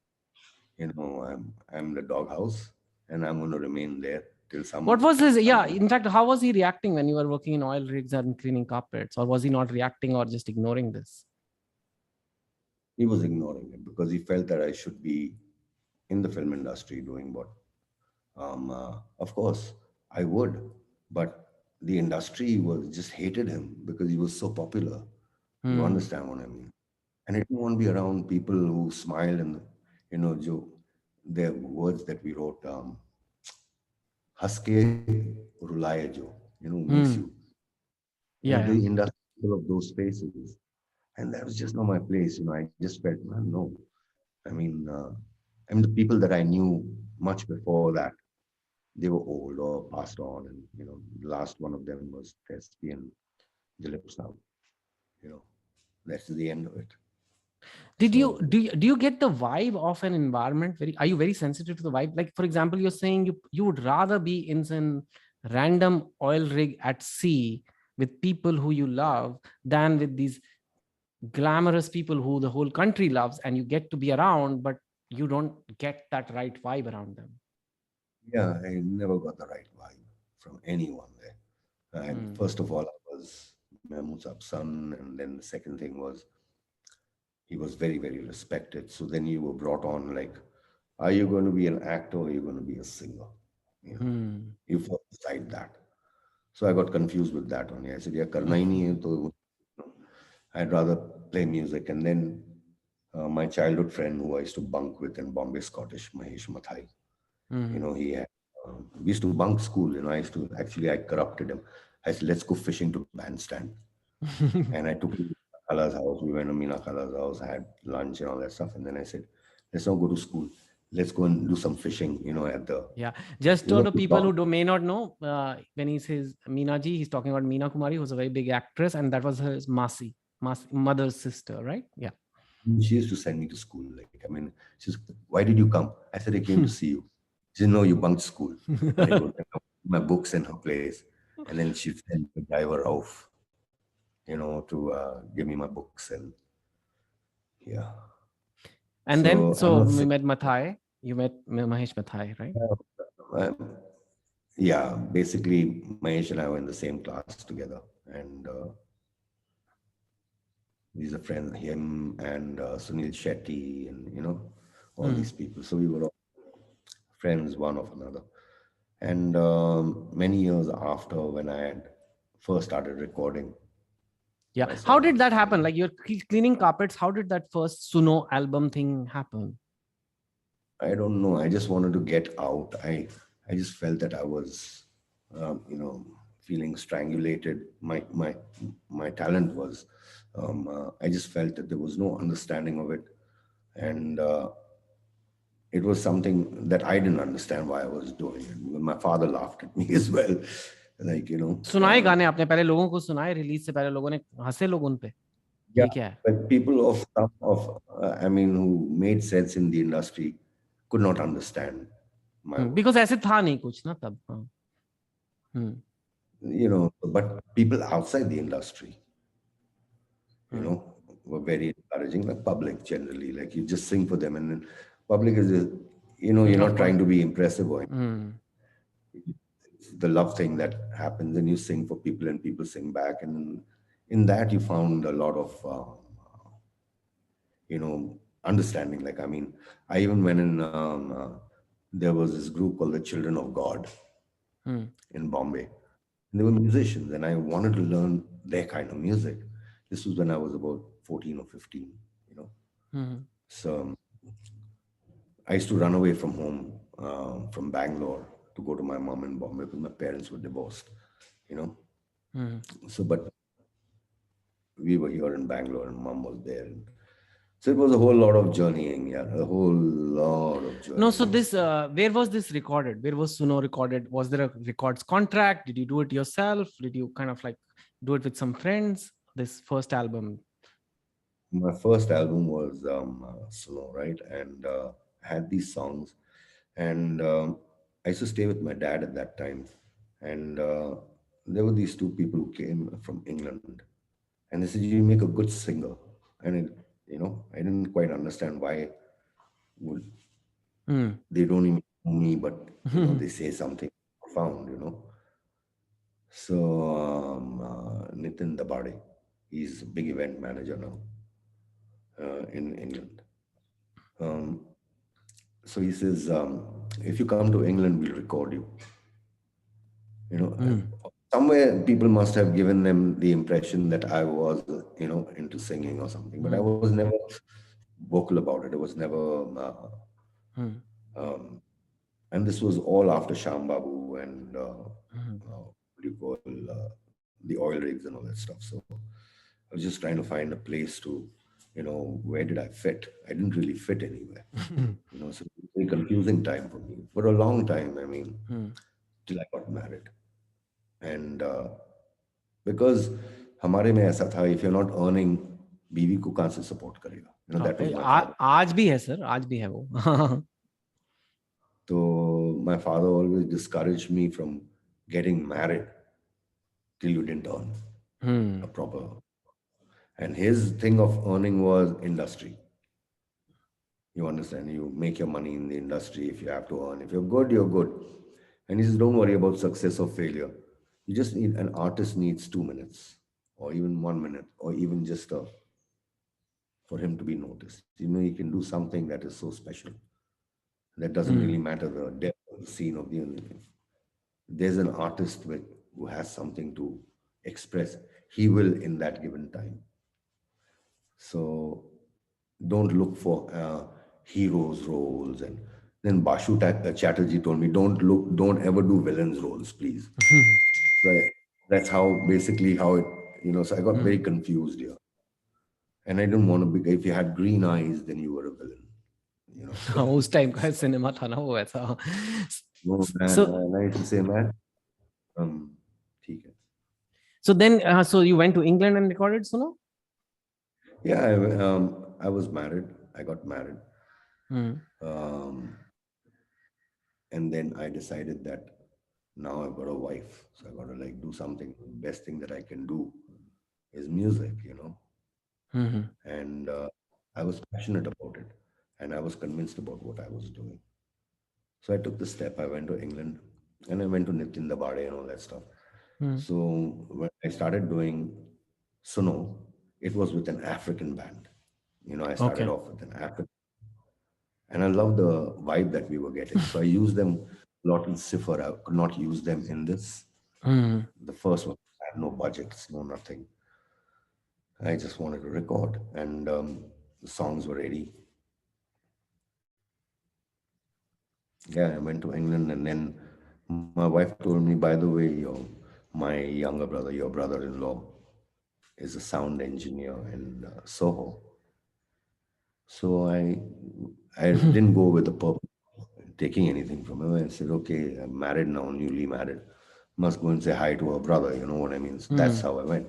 I'm the doghouse, and I'm going to remain there till What was his? Yeah. someone. In fact, how was he reacting when you were working in oil rigs and cleaning carpets, or was he not reacting or just ignoring this? He was ignoring it because he felt that I should be in the film industry doing what. Of course, I would, but the industry was just hated him because he was so popular. You Hmm. understand what I mean? And I didn't want to be around people who smile and, jo, their words that we wrote, haske rulaye jo, makes Hmm. you, Yeah. Yeah. the industry full of those faces. And that was just not my place. I just felt, man, no. I mean, the people that I knew much before that, they were old or passed on, and the last one of them was thespian Dilip Saab. You know, that's the end of it. Did you So do you get the vibe of an environment? Are you very sensitive to the vibe? Like, for example, you're saying you would rather be in some random oil rig at sea with people who you love than with these glamorous people who the whole country loves, and you get to be around, but you don't get that right vibe around them. yeah, I never got the right vibe from anyone there. Hmm. First of all, I was Mahmood Saab's son, and then the second thing was he was very, very respected. So then you were brought on like, are you going to be an actor or are you going to be a singer? You know, Hmm. you first decide that. So I got confused with that only. I said, yeah, karna hi nahi hai, to I'd rather play music. And then my childhood friend who I used to bunk with in Bombay Scottish, Mahesh Mathai, Hmm. he had, we used to bunk school. I corrupted him. I said, let's go fishing to Bandstand. And I took him to Khala's house. We went to Meena Khala's house, had lunch and all that stuff. And then I said, let's not go to school. Let's go and do some fishing, at the, Yeah, just to the to people talk. who may not know, when he says Meena ji, he's talking about Meena Kumari, who's a very big actress, and that was his mother's sister, right? Yeah. She used to send me to school. She says, why did you come? I said, I came to see you. She said, no, you bunked school. Very good. And I put my books in her place. And then she'd send the driver off, to give me my books. And yeah. And then, So I'm so not we saying, met Mathai. You met Mahesh Mathai, right? uh, yeah, basically, Mahesh and I were in the same class together. And He's a friend, him and Sunil Shetty, and all Hmm. these people. So we were all friends, one of another. And many years after, when I had first started recording Yeah. my How did songs, that happen? Like you're cleaning carpets. How did that first Suno album thing happen? I don't know. I just wanted to get out. I just felt that I was, feeling strangulated. My talent was. I just felt that there was no understanding of it, and it was something that I didn't understand why I was doing it. My father laughed at me as well, like सुनाए गाने आपने पहले लोगों को सुनाए release से पहले लोगों ने हंसे लोग उन पे yeah. ये क्या है But people of some of, I mean, who made sense in the industry could not understand my because work. ऐसे था नहीं कुछ ना तब हाँ हम्म But people outside the industry, you hmm know, were very encouraging. The public generally, like you just sing for them, and then public is, you're of not course trying to be impressive or hmm it's the love thing that happens, and you sing for people, and people sing back, and in that you found a lot of, understanding. Like I mean, I even went in. There was this group called the Children of God hmm in Bombay. And they were musicians, and I wanted to learn their kind of music. This was when I was about 14 or 15, you know. Hmm So I used to run away from home, from Bangalore, to go to my mom in Bombay because my parents were divorced, you know. Hmm So, but we were here in Bangalore, and mom was there. And so it was a whole lot of journeying, yeah, a whole lot of no so journeying. this where was this recorded where was Suno recorded was there a records contract did you do it yourself did you kind of like do it with some friends this first album My first album was Slow, right? And I had these songs, and I used to stay with my dad at that time. And there were these two people who came from England, and they said, "You make a good singer." And I didn't quite understand why would Hmm. they don't even know me, but they say something profound. So Nitin Dabade, he's a big event manager now in England. Um, So he says, if you come to England, we'll record you. Hmm. Somewhere people must have given them the impression that I was, into singing or something. But I Hmm. was never vocal about it. I was never, Hmm. um, and this was all after Sham Babu and Hmm. what do you call the oil rigs and all that stuff. So I was just trying to find a place to, where did I fit? I didn't really fit anywhere. So it was a very confusing time for me for a long time. I mean, Hmm. till I got married, and because हमारे में ऐसा था, if you're not earning, बीवी को कहाँ से support करेगा? हाँ, That was my uh, father. आज भी है सर आज भी है वो So my father always discouraged me from getting married till you didn't earn a hmm proper. And his thing of earning was industry. You understand? You make your money in the industry if you have to earn. If you're good, you're good. And he says, don't worry about success or failure. You just need an artist needs 2 minutes, or even 1 minute, or even just for him to be noticed. He can do something that is so special. That doesn't really hmm matter the depth of the scene of the. There's an artist who has something to express. He will in that given time. So don't look for heroes roles. And then Chatterjee told me, don't ever do villains roles, please. So that's how basically how it, so I got very hmm confused here. And I didn't want to be, if you had green eyes, then you were a villain, हाँ उस time का So, cinema था ना वो ऐसा no, man, so I used to say, man, ठीक है. so then so you went to England and recorded Suno Yeah, I was married. I got married. Hmm Um, and then I decided that now I've got a wife. So I got to like do something. Best thing that I can do is music. Hmm And I was passionate about it. And I was convinced about what I was doing. So I took the step. I went to England and I went to Nitin Dabade and all that stuff. Hmm So when I started doing Suno, it was with an African band. I started Okay. off with an African, and I love the vibe that we were getting. So I used them a lot in Cipher. I could not use them in this. Mm, The first one, I had no budgets, no nothing. I just wanted to record, and the songs were ready. Yeah, I went to England, and then my wife told me, by the way, my younger brother, your brother-in-law, is a sound engineer in Soho. So I didn't go with the purpose of taking anything from him. I said, okay, I'm married now, newly married. Must go and say hi to her brother. You know what I mean? So that's mm, how I went.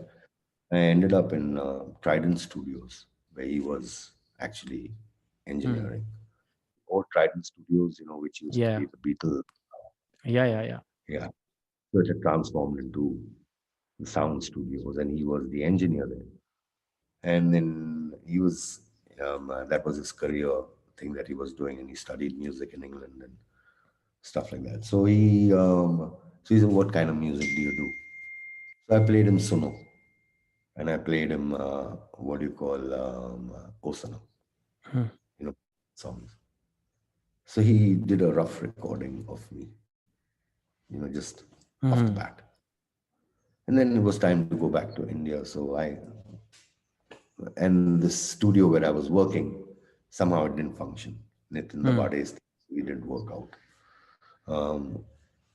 I ended up in Trident Studios, where he was actually mm. engineering. Or Trident Studios, which used to Yeah. be the Beatles. Yeah. Yeah. Yeah. Yeah. So it had transformed into the sound studios, and he was the engineer there. And then that was his career thing that he was doing, and he studied music in England and stuff like that. So he said, "What kind of music do you do?" So I played him Suno, and I played him what do you call Osana, Mm, songs. So he did a rough recording of me, just off the mm, bat. And then it was time to go back to India. And the studio where I was working, somehow it didn't function. Nitin mm, Dabade's thing, it didn't work out. Um,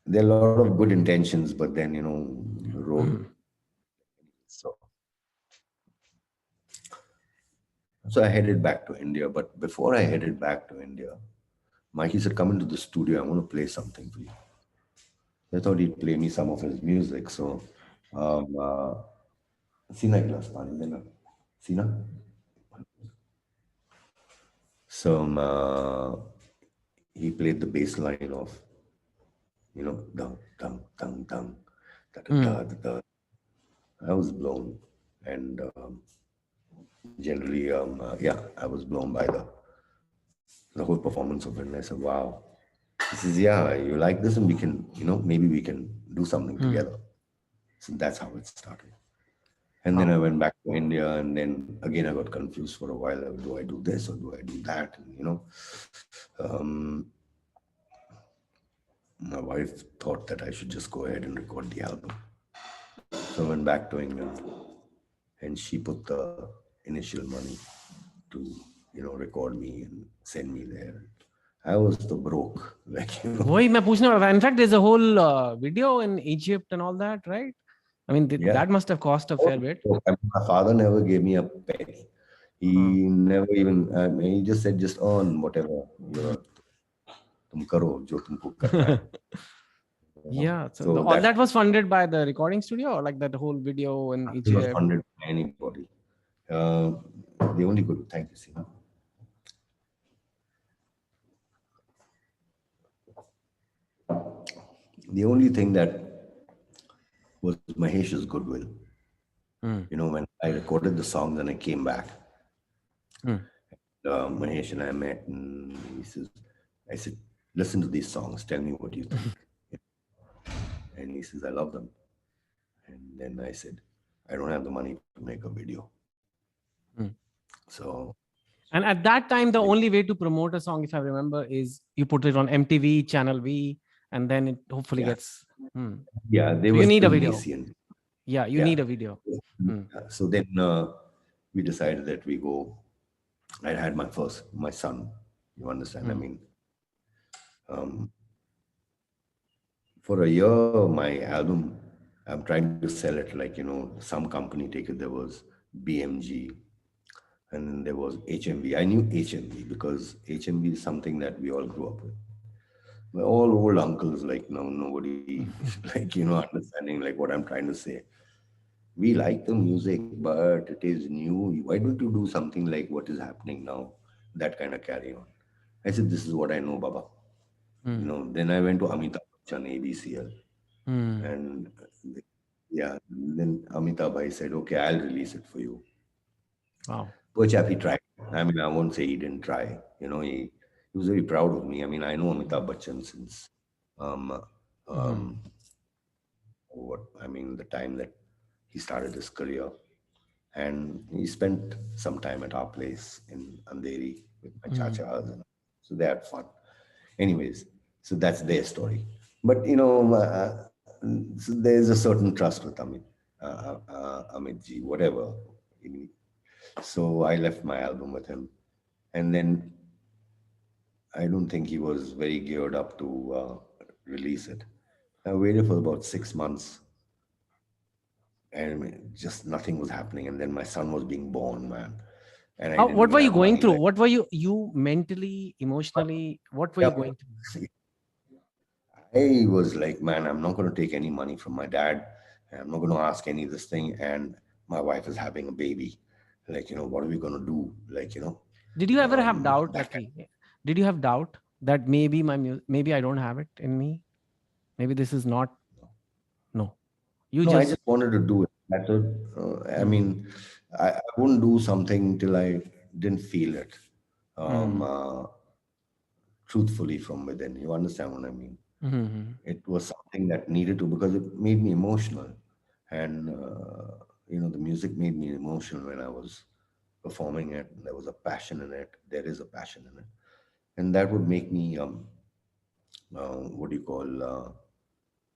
there are a lot of good intentions, but then, the road. mm, So, so I headed back to India. But before I headed back to India, Mikey said, "Come into the studio. I want to play something for you." I thought he'd play me some of his music. So, um, uh, Sina एक गिलास पानी देना. Sina. So he played the bass line of, dum dum dum dum, da da da mm. da da. I was blown, and generally, yeah, I was blown by the whole performance of it. And I said, "Wow." He says, "Yeah, you like this, and we can, maybe we can do something Mm. together." So that's how it started. And then I Wow. went back to India, and then again I got confused for a while. Do I do this or do I do that? And um, my wife thought that I should just go ahead and record the album. So I went back to England, and she put the initial money to record me and send me there. I was the broke, like वही मैं पूछने वाला था. In fact, there's a whole video in Egypt and all that, right? I mean, yeah. that must have cost a fair bit. My father never gave me a penny. Huh. He never even. He just said, just earn whatever तुम करो जो तुमको करना है. Yeah. So So all that that was funded by the recording studio, or like that whole video in nothing was Egypt. funded by anybody. Uh, the only good, thank you, Sina. The only thing that was Mahesh's goodwill. Mm. When I recorded the songs and I came back, Mm. Mahesh and I met, and I said, listen to these songs, tell me what you think. And he says, I love them. And then I said, I don't have the money to make a video. Mm. So, And at that time, the only way to promote a song, if I remember, is you put it on MTV, Channel V, and then it hopefully yeah, gets. Mm. yeah, they So were you need a still video. nascent. Yeah, you Yeah. need a video. Mm. So then we decided that we go. I had my son. You understand? I Mm. mean, um, for a year, my album, I'm trying to sell it like, some company take it. There was BMG, and then there was HMV. I knew HMV because HMV is something that we all grew up with. We're all old uncles, like, no, nobody, like, understanding like what I'm trying to say. We like the music, but it is new. Why don't you do something like what is happening now? That kind of carry on. I said, this is what I know, Baba. Mm. Then I went to Amitabh Bachchan, ABCL. Mm. And yeah, then Amitabh Bhai said, okay, I'll release it for you. Wow. Poor chap, he tried. I mean, I won't say he didn't try. He was very proud of me. I mean, I know Amitabh Bachchan since um, Mm. the time that he started his career. and he spent some time at our place in Andheri with my chachas, and so they had fun. Anyways, so that's their story. But so there's a certain trust with Amit ji, whatever. So I left my album with him, and then I don't think he was very geared up to release it. I waited for about 6 months, and just nothing was happening. And then my son was being born, man, and I How, didn't what even were you have going money through? left. What were you mentally, emotionally? What were Yeah, you going through? see, I was like, man, I'm not going to take any money from my dad. And I'm not going to ask any of this thing. And my wife is having a baby. Like, what are we going to do? Like, Did you ever have doubt, that kind. Lucky? Did you have doubt that maybe maybe I don't have it in me? Maybe this is not. No, you No, I just. just wanted to do it. I Hmm, mean, I wouldn't do something till I didn't feel it um, hmm, uh, truthfully from within. You understand what I mean? hmm, It was something that needed to, because it made me emotional. And, the music made me emotional when I was performing it. There was a passion in it. There is a passion in it. And that would make me, what do you call,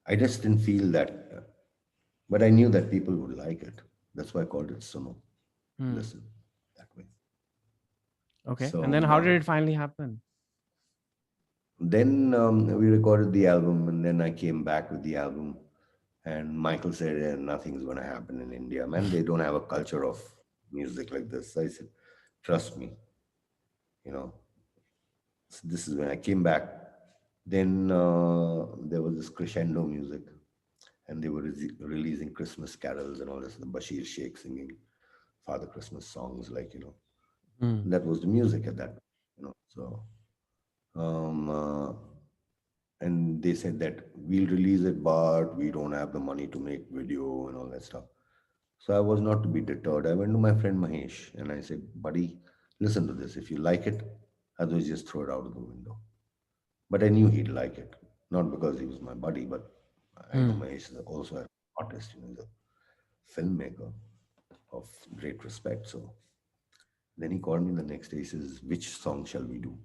I just didn't feel that. But I knew that people would like it. That's why I called it Suno. hmm. Listen, that way. Okay, So and then how did it finally happen? then we recorded the album, and then I came back with the album. And Michael said, nothing's going to happen in India. Man, they don't have a culture of music like this. I said, trust me, you know. So this is when I came back. Then there was this crescendo music, and they were releasing Christmas carols and all this. The Bashir Sheikh singing Father Christmas songs, like, Hmm, that was the music at that, So, um, uh, and they said that we'll release it, but we don't have the money to make video and all that stuff. So I was not to be deterred. I went to my friend Mahesh and I said, buddy, listen to this. If you like it, otherwise just throw it out of the window. But I knew he'd like it, not because he was my buddy, but I know hmm, Mahesh is also an artist, he's a filmmaker of great respect. So then he called me the next day. He says, which song shall we do?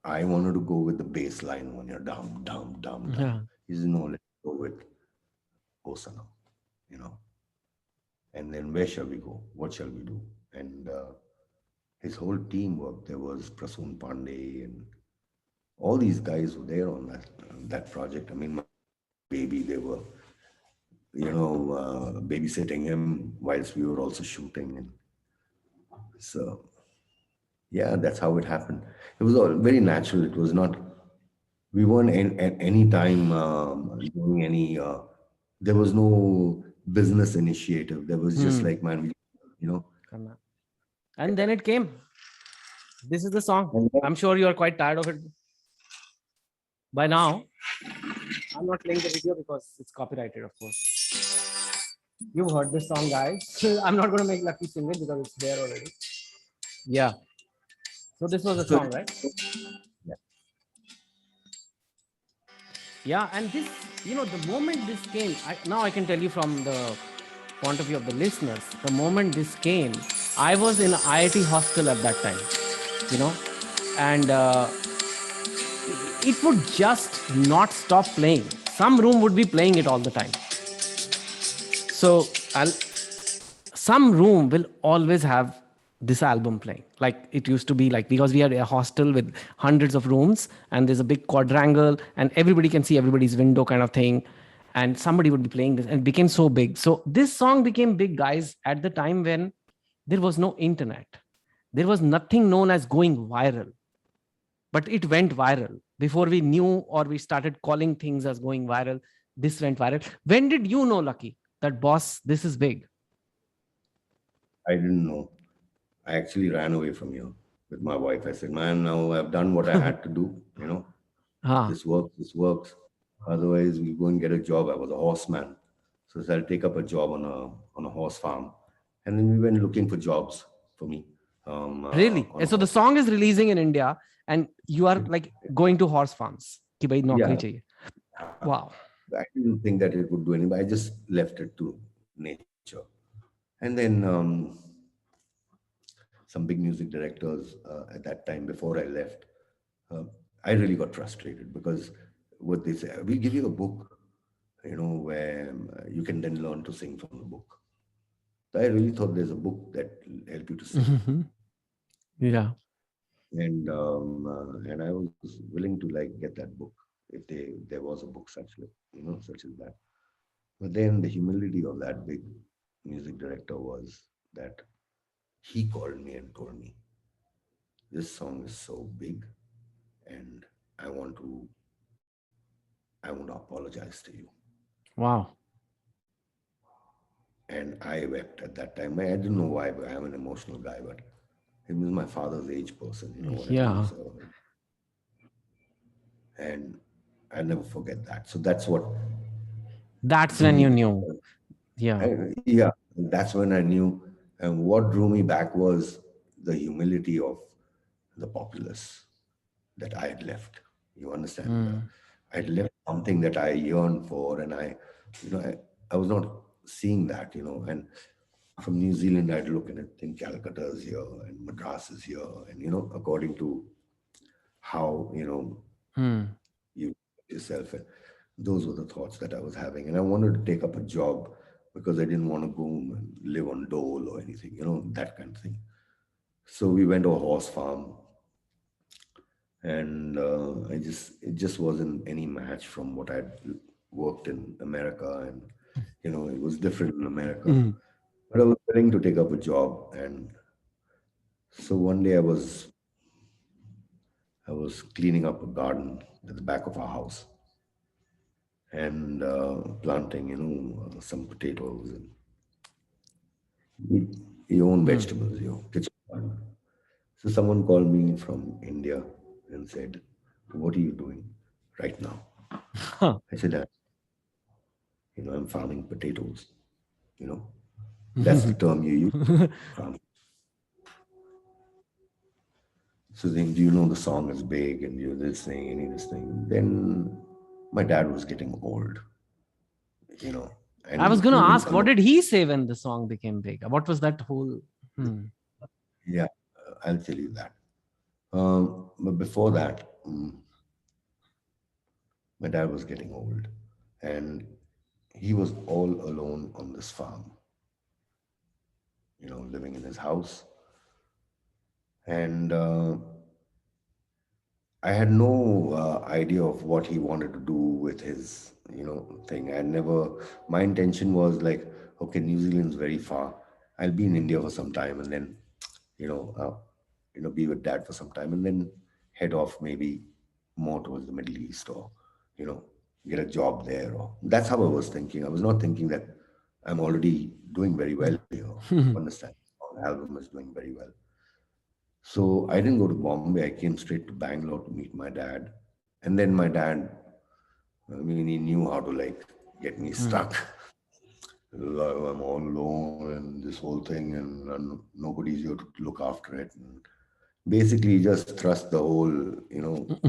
I wanted to go with the bass line when you're dum, dum, dum, dum. yeah. He says, no, let's go with Osana, you know. And then where shall we go? What shall we do? And his whole team worked. There was Prasoon Pandey and all these guys were there on that project. I mean, my baby, they were, babysitting him whilst we were also shooting. And so, yeah, that's how it happened. It was all very natural. It was not, we weren't at any time doing any, there was no business initiative. There was just Hmm. like, man, you know, Karna. And then it came. This is the song. and then I'm sure you are quite tired of it by now. I'm not playing the video because it's copyrighted, of course. You've heard this song, guys. I'm not going to make Lucky sing it because it's there already. Yeah. So this was the so song, right? Yeah. And this, the moment this came, now I can tell you from the point of view of the listeners, the moment this came, I was in IIT hostel at that time, you know, and it would just not stop playing. Some room would be playing it all the time. So some room will always have this album playing, like it used to be, like, because we had a hostel with hundreds of rooms and there's a big quadrangle and everybody can see everybody's window kind of thing, and somebody would be playing this and it became so big. So this song became big, guys, at the time when there was no internet. There was nothing known as going viral, but it went viral before we knew, or we started calling things as going viral. This went viral. When did you know, Lucky, that boss, this is big? I didn't know. I actually ran away from here with my wife. I said, man, now I've done what I had to do. If Ah, this works, this works. Otherwise, we go and get a job. I was a horseman. So I said, I'll take up a job on a horse farm. And then we went looking for jobs for me really? on a And so the horse. song is releasing in India, and you are like going to horse farms. Ki bhai naukari Yeah. chahiye. Wow. I didn't think that it would do anything, but I just left it to nature. And then some big music directors at that time before I left, uh, I really got frustrated because what they say, we'll give you a book, where you can then learn to sing from the book. So I really thought there's a book that will help you to sing. Mhm. Yeah. And I was willing to like get that book if there was a book such as that. But then the humility of that big music director was that he called me and told me, this song is so big and I want to I want to apologize to you. Wow. And I wept at that time. I didn't know why, but I'm an emotional guy, but he was my father's age person, you know what I mean? Yeah. So, and I'll never forget that. So that's what That's drew when me you back. knew. Yeah. Yeah, that's when I knew. And what drew me back was the humility of the populace that I had left. You understand? Mm. I had left something that I yearned for, and I was not seeing that, and from New Zealand, I'd look and I'd think Calcutta is here and Madras is here, and according to how Hmm. you yourself, and those were the thoughts that I was having, and I wanted to take up a job because I didn't want to go and live on dole or anything, that kind of thing. So we went to a horse farm, and it just wasn't any match from what I'd worked in America, and it was different in America. Mm. But I was willing to take up a job, and so one day I was cleaning up a garden at the back of our house and planting, some potatoes and your own Mm. vegetables, your kitchen garden. So someone called me from India and said, "What are you doing right now?" Huh. I said, I'm farming potatoes. You know, that's the term you use, farming. So then, do you know the song is big and you're this thing and this thing? Then my dad was getting old, you know, I was and gonna he didn't ask, come what up. did he say when the song became big? What was that whole? Hmm. Yeah, I'll tell you that. But before that, my dad was getting old, and he was all alone on this farm, living in his house. And I had no idea of what he wanted to do with his, thing. My intention was like, okay, New Zealand's very far. I'll be in India for some time and then, you know, uh, be with dad for some time and then head off maybe more towards the Middle East or, you know, get a job there. Or that's how I was thinking. I was not thinking that I'm already doing very well here. Understand? The album is doing very well. So I didn't go to Bombay. I came straight to Bangalore to meet my dad. And then my dad, I mean, he knew how to like get me Hmm. stuck. I'm all alone and this whole thing, and nobody's here to look after it. And basically, he just thrust the whole,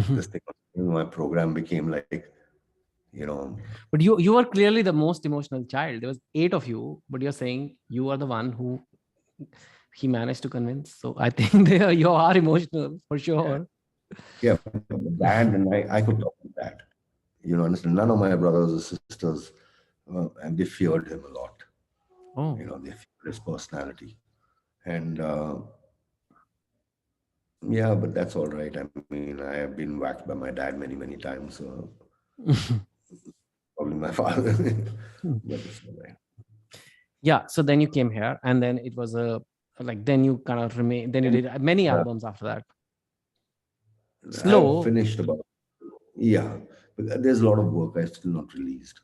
this thing. My program became like, you know, But you were clearly the most emotional child. There was eight of you, but you're saying you are the one who he managed to convince. So I think you are emotional for yeah, sure. yeah. But dad and I could talk to dad. Understand? None of my brothers or sisters, and they feared him a lot. Oh. They feared his personality. And yeah, but that's all right. I mean, I have been whacked by my dad many, many times. So probably my father, but it's all right. Yeah. So then you came here, and then it was a like then you kind of remain. Then you And did many uh, albums after that. I've Slow. finished about, yeah, but there's a lot of work I still not released.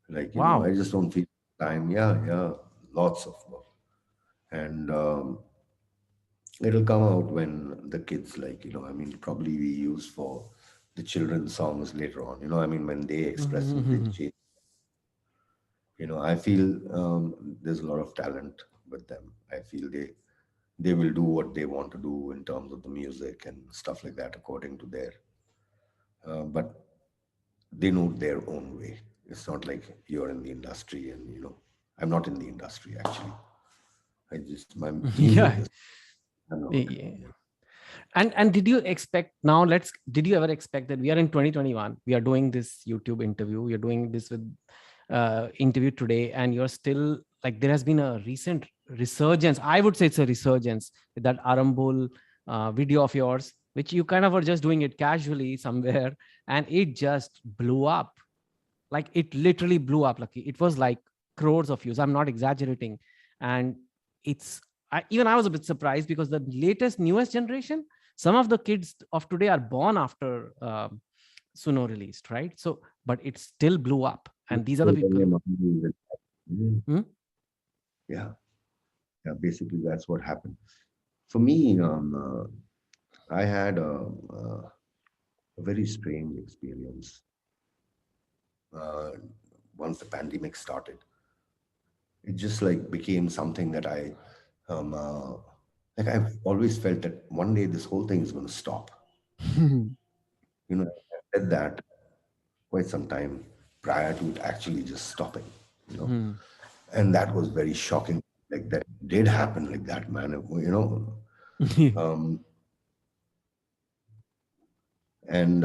Like, I Wow. just don't feel time. Yeah, yeah, lots of work. And it'll come out when the kids like, I mean, probably we use for the children's songs later on, I mean, when they express and they change. I feel there's a lot of talent with them. I feel they will do what they want to do in terms of the music and stuff like that according to their but they know their own way. It's not like you're in the industry and I'm not in the industry actually. My music Yeah. is, I'm not. Yeah. And did you expect, now let's, did you ever expect that we are in 2021, we are doing this YouTube interview, we are doing this with interview today, and you're still like, there has been a recent resurgence, I would say it's a resurgence with that Arambol video of yours, which you kind of were just doing it casually somewhere, and it just blew up. Like it literally blew up. Lucky, it was like crores of views, I'm not exaggerating. And it's, even I was a bit surprised, because the latest newest generation, some of the kids of today are born after Suno released, right? So but it still blew up, and these are the people. Mm, Hmm? yeah, yeah. Basically, that's what happened. For me, I had a very strange experience uh, once the pandemic started. It just like became something that um, uh, like I've always felt that one day this whole thing is going to stop. I said that quite some time prior to it actually just stopping. You know, Hmm. and that was very shocking. Like that did happen like that, man. Um, and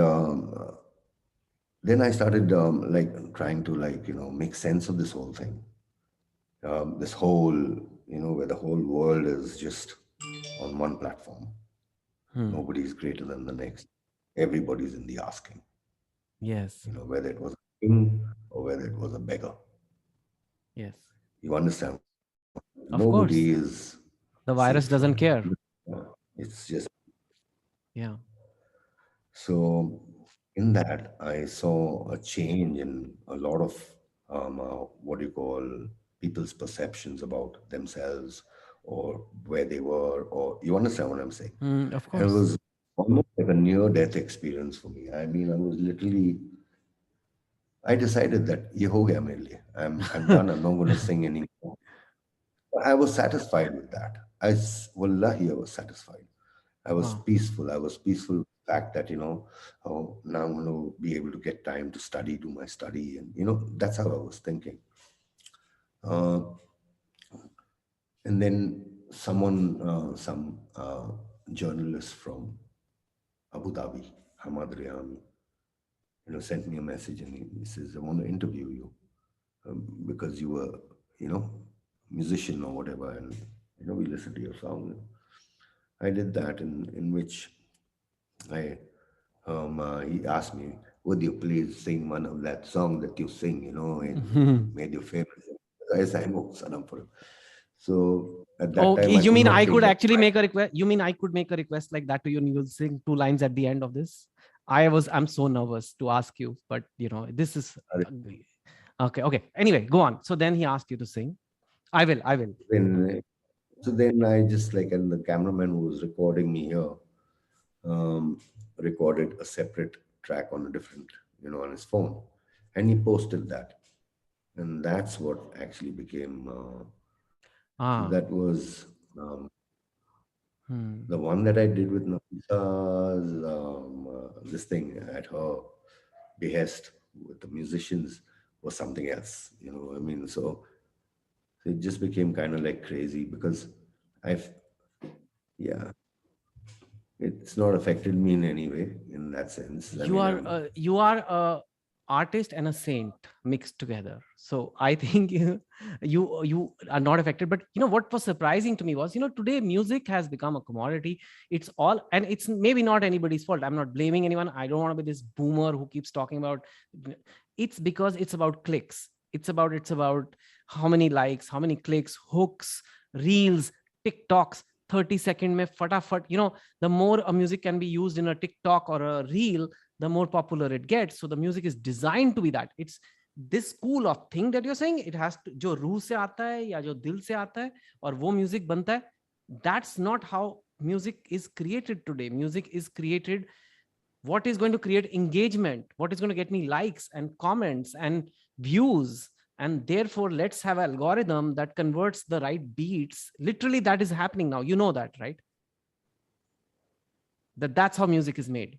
then I started like trying to like make sense of this whole thing. This whole where the whole world is just on one platform. Hmm. Nobody's greater than the next. Everybody's in the asking. Yes. Whether it was a king or whether it was a beggar. Yes. You understand? Of Nobody course, is the safe virus doesn't from. care. It's just Yeah. so. In that, I saw a change in a lot of what do you call people's perceptions about themselves or where they were, or you understand what I'm saying? Hmm. Of And it course. was almost like a near-death experience for me. I mean, I was literally. I decided that ye ho gaya mere liye. I'm done. I'm not going to sing anymore. I was satisfied with that. Wallahi, I was satisfied. I was Wow. peaceful. I was peaceful with the fact that, oh, now I'm going to be able to get time to study, do my study. And, that's how I was thinking. Uh, and then some journalist from Abu Dhabi, Hamad Riyami, sent me a message and he says, I want to interview you because you were, musician or whatever. And, we listened to your song. I did that in which I he asked me, would you please sing one of that song that you sing, and made you famous? I sang Oh Sanam for him. So at that Okay, time, I you could mean not I sing, could but actually make a request? You mean I could make a request like that to you, and you'll sing two lines at the end of this? I'm so nervous to ask you, but this is okay. Okay. Anyway, go on. So then he asked you to sing. I will. then, so then I just like, and the cameraman who was recording me here um, recorded a separate track on a different, on his phone, and he posted that, and that's what actually became. So Ah. that was the Hmm. one that I did with Nafisa's this thing at her behest with the musicians was something else. I mean, so it just became kind of like crazy because I've yeah, it's not affected me in any way in that sense. I mean, I'm You are a artist and a saint mixed together. So I think you are not affected. But what was surprising to me was, today music has become a commodity. It's all, and it's maybe not anybody's fault. I'm not blaming anyone. I don't want to be this boomer who keeps talking about. It's because it's about clicks. It's about how many likes, how many clicks, hooks, reels, TikToks. 30-second mein fatafat. The more a music can be used in a TikTok or a reel, the more popular it gets. So the music is designed to be that. It's this school of thing that you're saying. It has to, जो रूह से आता है या जो दिल से आता है और वो music बनता है. That's not how music is created today. Music is created, what is going to create engagement, what is going to get me likes and comments and views, and therefore let's have an algorithm that converts the right beats. Literally that is happening now, that, right? That's how music is made.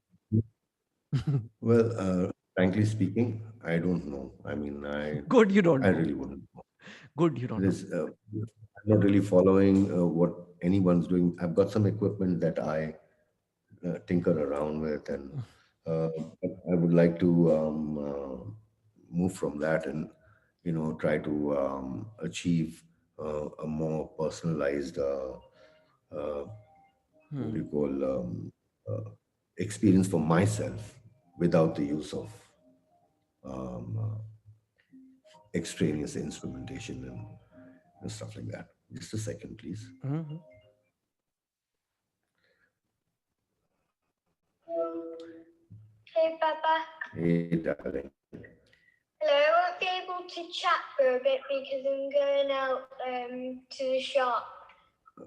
well, frankly speaking, I don't know. I mean, I Good, you don't I know. really wouldn't know. Good, you don't know. There's, I'm not really following what anyone's doing. I've got some equipment that I tinker around with, and uh, I would like to move from that and try to achieve a more personalized what do Hmm. you call experience for myself without the use of um, extraneous instrumentation and stuff like that. Just a second, please. Mhm. Hey, Papa. Hey, darling. Hello, I won't be able to chat for a bit because I'm going out to the shop.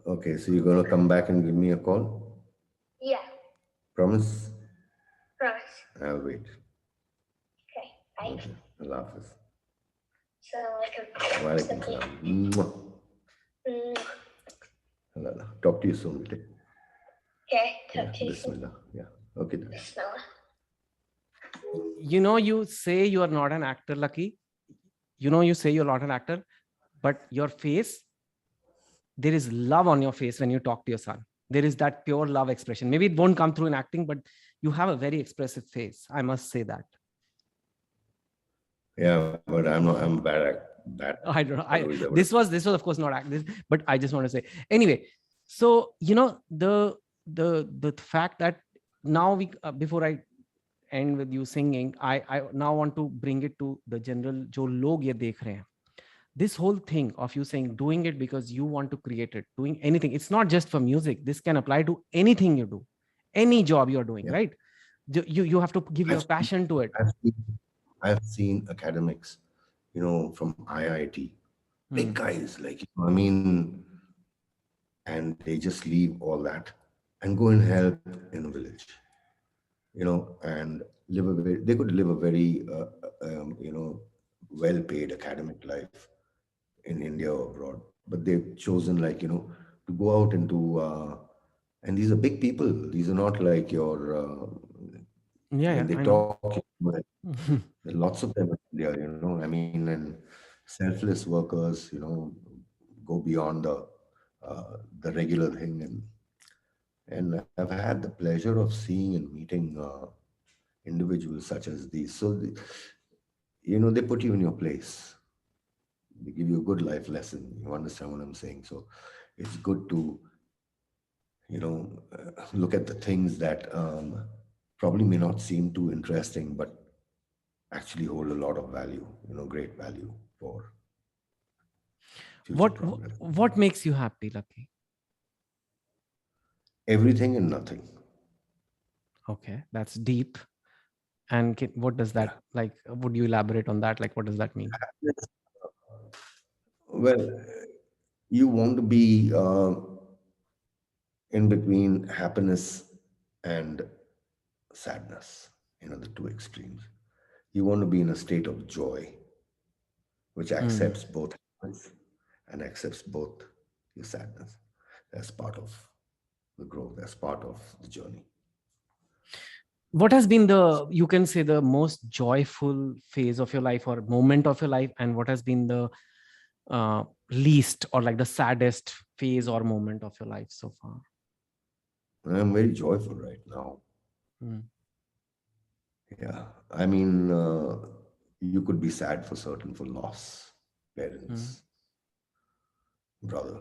Okay, so you're gonna come back and give me a call? Yeah, Promise? promise. I'll wait. Okay, bye. Okay. Allah Hafiz. Assalamualaikum. Walaikum salam. Mwah. Mm, Allah. Talk to you soon. Okay. okay, Yeah. talk to you soon. Bismillah. Yeah. Okay, darling. Bismillah. You know, you say you are not an actor, Lucky. You know, you say you're not an actor, but your face, there is love on your face when you talk to your son. There is that pure love expression. Maybe it won't come through in acting, but you have a very expressive face. I must say that. Yeah, but I'm not. I'm bad at bad. I don't know. Always I would This was of course not act. But I just want to say anyway. So you know the fact that now we before I end with you singing, I now want to bring it to the general जो लोग ये देख रहे हैं. This whole thing of you saying doing it because you want to create it, doing anything. It's not just for music. This can apply to anything you do, any job you're doing, Yeah. right? You have to give your I've seen, passion to it. I've seen, I've seen academics, from IIT, big Hmm. guys, like I mean, and they just leave all that and go and help in a village, and they could live a very, well-paid academic life in India or abroad, but they've chosen, like, to go out into, and these are big people. These are not like your, Yeah, when yeah, they I know. talk, there are lots of them in India, I mean, and selfless workers, go beyond the regular thing, and I've had the pleasure of seeing and meeting individuals such as these. So, they put you in your place. They give you a good life lesson. You understand what I'm saying? So, it's good to look at the things that probably may not seem too interesting, but actually hold a lot of value. Great value for future what progress. what makes you happy, Lucky? Everything and nothing. Okay, that's deep. And what does Yeah. that like? Would you elaborate on that? Like, what does that mean? Yes. Well, you want to be in between happiness and sadness, the two extremes. You want to be in a state of joy, which Hmm. accepts both happiness and accepts both your sadness. That's part of the growth, that's part of the journey. What has been the, you can say, the most joyful phase of your life or moment of your life, and what has been the least or like the saddest phase or moment of your life so far? And I'm very joyful right now. Hmm. Yeah. I mean, you could be sad for certain for loss, Hmm. parents, brother,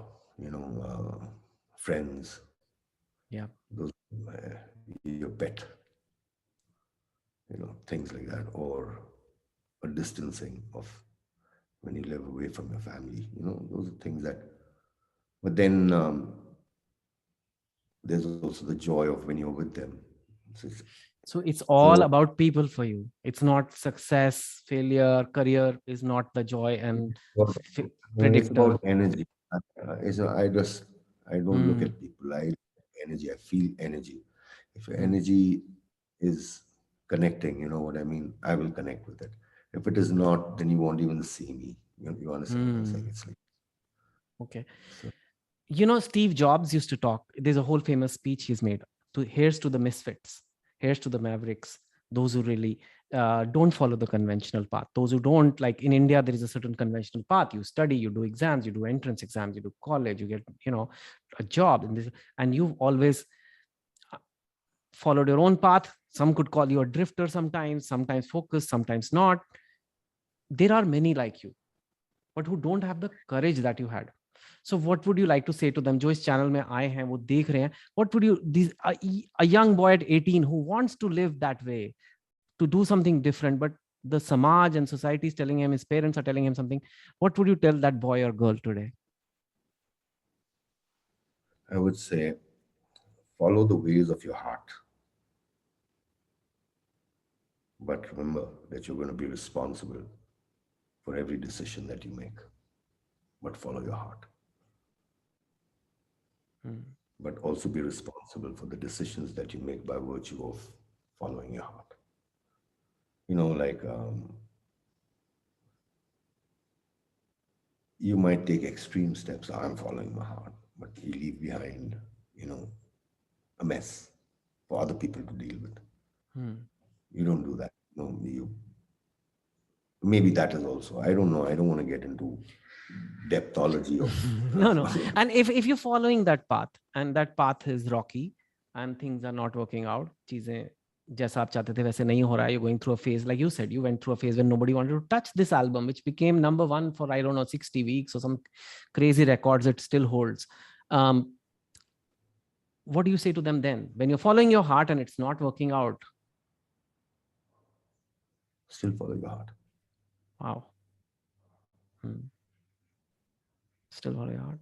friends, Yeah. those, your pet, things like that, or a distancing of when you live away from your family, those are things that, but then there's also the joy of when you're with them. So, So it's all so about people for you. It's not success, failure, career is not the joy and well, it's predictor. about energy. I don't look Hmm. at people. I energy. I feel energy. If your Hmm. energy is connecting, you know what I mean, I will connect with it. If it is not, then you won't even see me. You understand what I'm saying? Hmm. It's like Okay. so. You know, Steve Jobs used to talk. There's a whole famous speech he's made. To here's to the misfits. Here's to the mavericks. those who really don't follow the conventional path, those who don't, like in India there is a certain conventional path. You study, you do exams, you do entrance exams, you do college, you get, a job, and you've always followed your own path. Some could call you a drifter, sometimes focused, sometimes not. There are many like you, but who don't have the courage that you had. So what would you like to say to them, जो इस channel में आए हैं, वो देख रहे हैं? What would you, a young boy at 18 who wants to live that way, to do something different, but the samaj and society is telling him, his parents are telling him something. What would you tell that boy or girl today? I would say follow the ways of your heart. But remember that you're going to be responsible for every decision that you make. But follow your heart. But also be responsible for the decisions that you make by virtue of following your heart. Like you might take extreme steps. I'm following my heart, but you leave behind, a mess for other people to deal with. You don't do that. No, maybe that is also, I don't know. I don't want to get into depthology of no. And if you're following that path, and that path is rocky, and things are not working out, चीजें जैसा आप चाहते थे वैसे नहीं हो रहा है, you're going through a phase, like you said, you went through a phase when nobody wanted to touch this album, which became number one for, I don't know, 60 weeks or some crazy records it still holds. What do you say to them then when you're following your heart and it's not working out? Still follow your heart. Wow. Still follow your heart.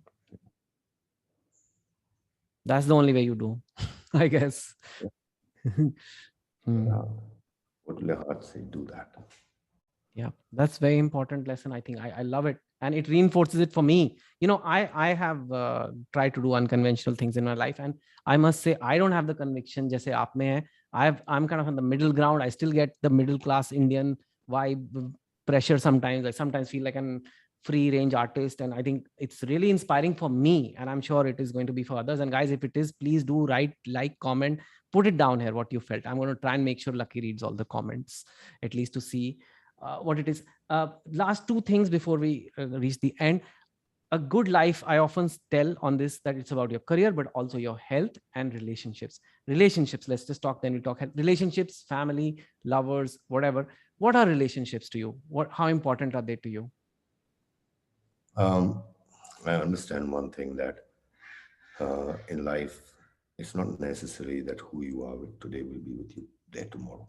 That's the only way you do, I guess. Yeah. What will your heart say? Do that. Yeah, that's very important lesson. I think I love it, and it reinforces it for me. I have tried to do unconventional things in my life, and I must say I don't have the conviction जैसे आप में है. I'm kind of on the middle ground. I still get the middle class Indian vibe, pressure sometimes. I sometimes feel like an free range artist, and I think it's really inspiring for me, and I'm sure it is going to be for others. And guys, if it is, please do write, like, comment, put it down here what you felt. I'm going to try and make sure Lucky reads all the comments, at least to see what it is. Last two things before we reach the end. A good life, I often tell on this that it's about your career, but also your health and relationships. Let's just talk, then we talk health. Relationships, family, lovers, whatever. What are relationships to you? How important are they to you? I understand one thing, that in life, it's not necessary that who you are with today will be with you there tomorrow.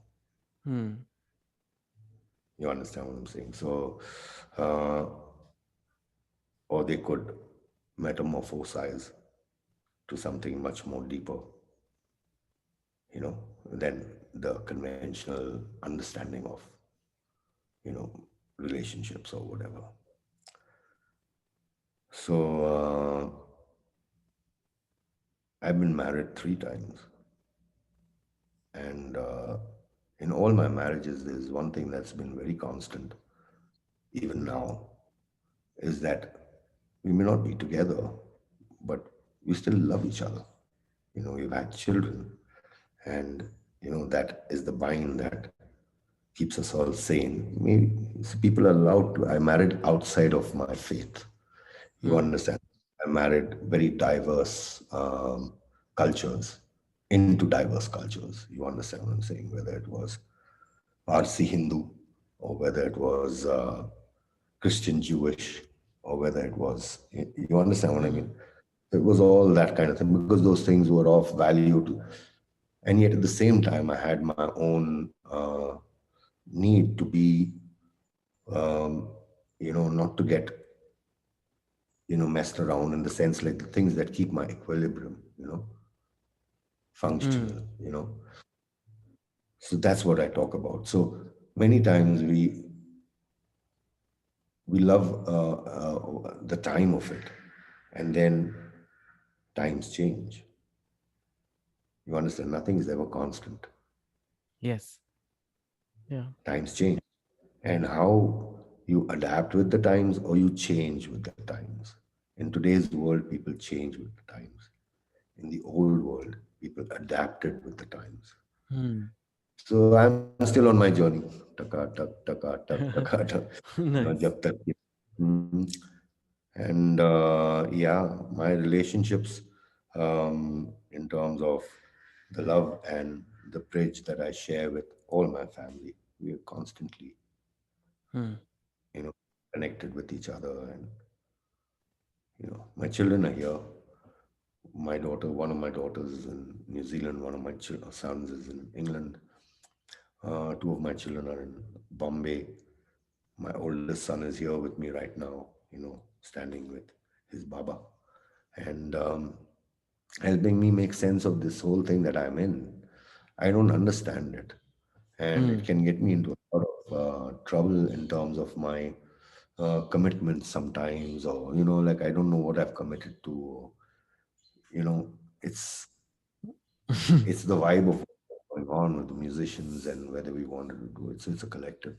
You understand what I'm saying? So, or they could metamorphosize to something much more deeper, than the conventional understanding of, relationships or whatever. So, I've been married 3 times. And in all my marriages, there's one thing that's been very constant, even now, is that we may not be together, but we still love each other. We've had children, and that is the bind that keeps us all sane. Maybe people are allowed to. I married outside of my faith. You understand? I married very diverse cultures into diverse cultures. You understand what I'm saying? Whether it was Parsi Hindu, or whether it was Christian Jewish, or whether it was, you understand what I mean? It was all that kind of thing, because those things were of value to, and yet at the same time, I had my own need to be, not to get, messed around, in the sense, like the things that keep my equilibrium, functional, So that's what I talk about. So many times we love the time of it, and then times change. You understand? Nothing is ever constant. Yes. Yeah. Times change. And how you adapt with the times, or you change with the times. In today's world, people change with the times. In the old world, people adapted with the times. So I'm still on my journey. Taka, tak, taka, tak, taka, tak. Nice. Jab tak ye. Mm. And yeah, my relationships, in terms of the love and the bridge that I share with all my family, we are constantly, Hmm. you know, connected with each other. And my children are here. My daughter, one of my daughters is in New Zealand. One of my sons is in England. Two of my children are in Bombay. My oldest son is here with me right now, standing with his Baba, and helping me make sense of this whole thing that I'm in. I don't understand it, and it Hmm. can get me into a lot of trouble in terms of my commitments sometimes, or like I don't know what I've committed to. Or, you know, it's it's the vibe of what's going on with the musicians and whether we wanted to do it. So it's a collective.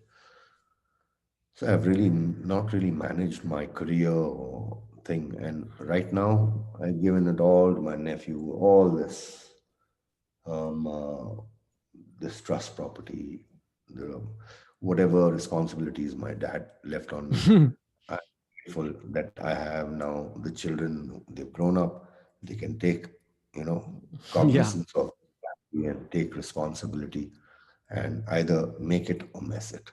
So I've really not really managed my career or thing. And right now, I've given it all to my nephew, all um, uh, this trust property, the, whatever responsibilities my dad left on me. I'm grateful that I have now the children, they've grown up, they can take, Yeah. cognizance of and take responsibility and either make it or mess it.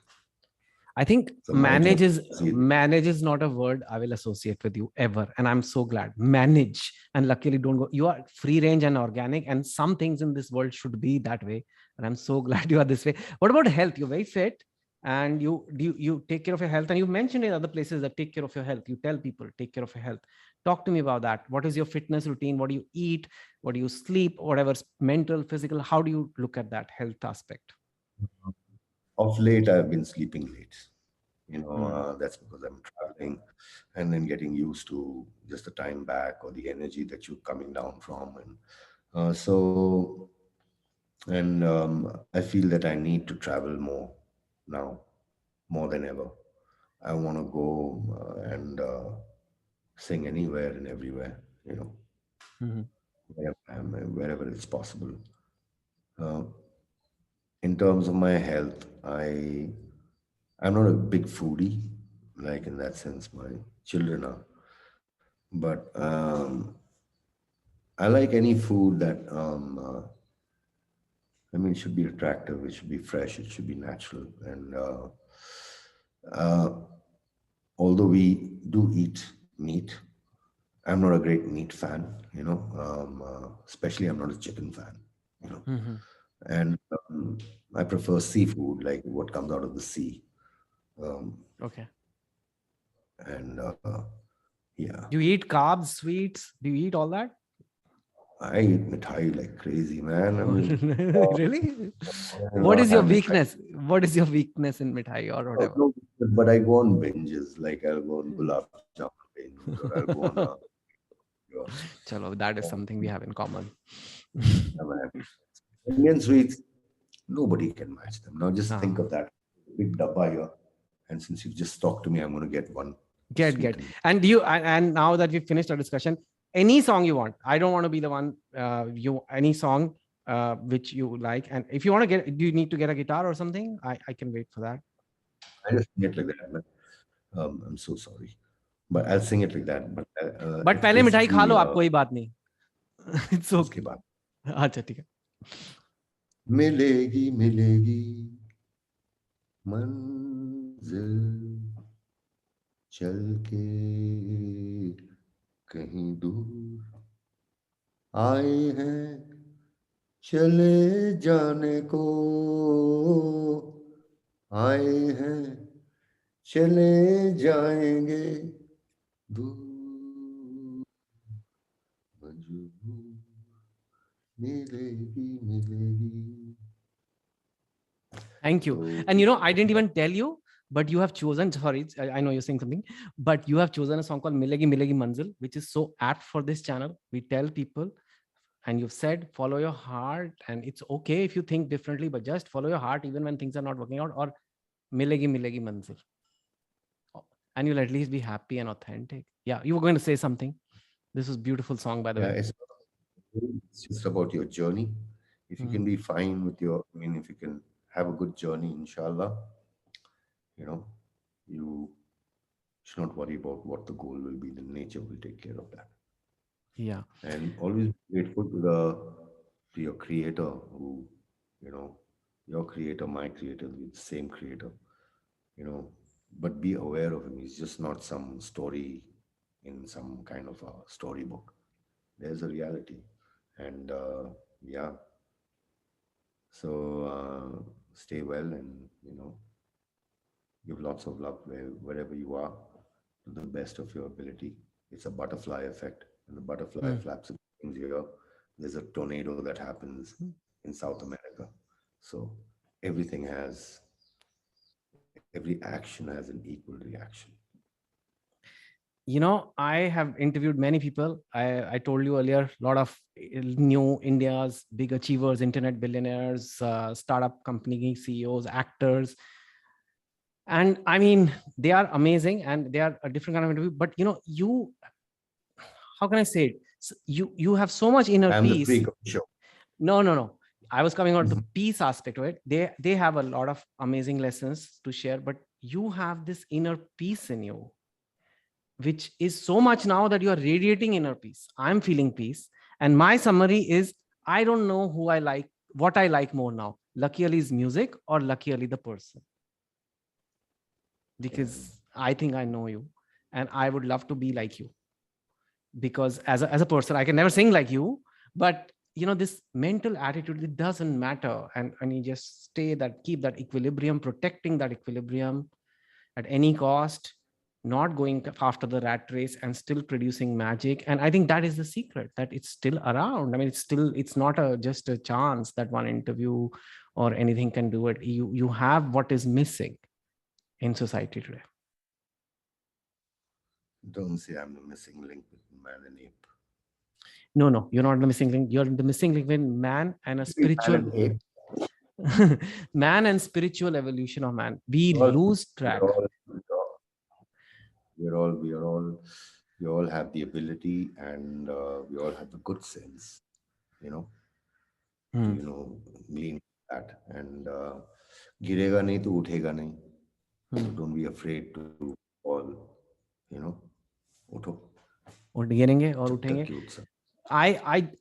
I think So my journey is either. manage is not a word I will associate with you ever. And I'm so glad. Manage. And luckily don't go. You are free range and organic. And some things in this world should be that way. And I'm so glad you are this way. What about health? You're very fit and you take care of your health. And you mentioned in other places that take care of your health. You tell people take care of your health. Talk to me about that. What is your fitness routine? What do you eat? What do you sleep? Whatever's mental, physical. How do you look at that health aspect? Of late, I've been sleeping late. Hmm. That's because I'm traveling and then getting used to just the time back or the energy that you're coming down from. And and I feel that I need to travel more now, more than ever. I want to go and sing anywhere and everywhere, Hmm. wherever it's possible. Uh, in terms of my health, I'm not a big foodie, like in that sense, my children are. But I like any food that, I mean, it should be attractive, it should be fresh, it should be natural. And uh, although we do eat meat, I'm not a great meat fan, especially I'm not a chicken fan, you know. Hmm. And I prefer seafood, like what comes out of the sea. Um, Okay. and yeah, Do you eat carbs, sweets? Do you eat all that? I eat mithai like crazy, man. I mean, Really? I What not is your have mithai. weakness? What is your weakness in mithai or No, whatever? no, but I go on binges. Like I'll go on gulab jamun binge, or I'll go on your, Chalo, that is something we have in common. I'm happy. Indian sweets. Nobody can match them. Now just think Ah, of that big dabba here, and since you've just talked to me, I'm going to get one get. sweetened. And and now that we've finished our discussion, any song you want. I don't want to be the one. You any song which you like, and if you want to get, do you need to get a guitar or something? I can wait for that. I just sing it like that, man. I'm so sorry, but I'll sing it like that. But but it's पहले मिठाई खा basically लो आप कोई बात नहीं. It's उसके okay. बाद अच्छा ठीक है. मिलेगी मिलेगी मंजिल चल के कहीं दूर आए हैं चले जाने को आए हैं चले जाएंगे दूर मजबूर मिलेगी मिलेगी. Thank you. So And I didn't even tell you, but you have chosen. Sorry, I know you're saying something, but you have chosen a song called Milegi Milegi Manzil, which is so apt for this channel. We tell people, and you've said, follow your heart, and it's okay if you think differently, but just follow your heart even when things are not working out, or Milegi Milegi Manzil. And you'll at least be happy and authentic. Yeah, you were going to say something. This is beautiful song, by the yeah, way. it's just about your journey. If you can be fine with your, I mean, if you can have a good journey, inshallah, you know, you should not worry about what the goal will be. The nature will take care of that. Yeah. And always be grateful to your creator, who, you know, your creator, my creator, the same creator, you know, but be aware of him. He's just not some story in some kind of a storybook. There's a reality. And yeah, so stay well, and, you know, give lots of love wherever you are, to the best of your ability. It's a butterfly effect. And the butterfly Mm. flaps its wings here, there's a tornado that happens in South America. So everything has, every action has an equal reaction. You know, I have interviewed many people. I told you earlier, a lot of new India's big achievers, internet billionaires, startup company CEOs, actors. And I mean, they are amazing and they are a different kind of interview. But you know, you, how can I say it? You have so much inner I'm the peace. freak of the show. No. I was coming on the Mhm. peace aspect of it. They have a lot of amazing lessons to share, but you have this inner peace in you, which is so much now that you are radiating inner peace. I'm feeling peace. And my summary is, I don't know who I like, what I like more now. Lucky Ali's music or Lucky Ali the person? Because I think I know you and I would love to be like you. Because as a person, I can never sing like you, but you know, this mental attitude, it doesn't matter. And you just stay that, keep that equilibrium, protecting that equilibrium at any cost, not going after the rat race and still producing magic. And I think that is the secret, that it's still around. I mean, it's not just a chance that one interview or anything can do it. You have what is missing in society today. Don't say I'm the missing link between man and ape. No, you're not the missing link. You're the missing link between man and a Between man spiritual and ape, man and spiritual evolution of man. We we're all, lose we're track. all, we all have the ability, and we all have the good sense, you know, to, Hmm. you know, glean that. And गिरेगा नहीं तो उठेगा नहीं. So don't be afraid to fall, you know, उठो और गिरेंगे और जब तक उठेंगे. कि उठ सकते.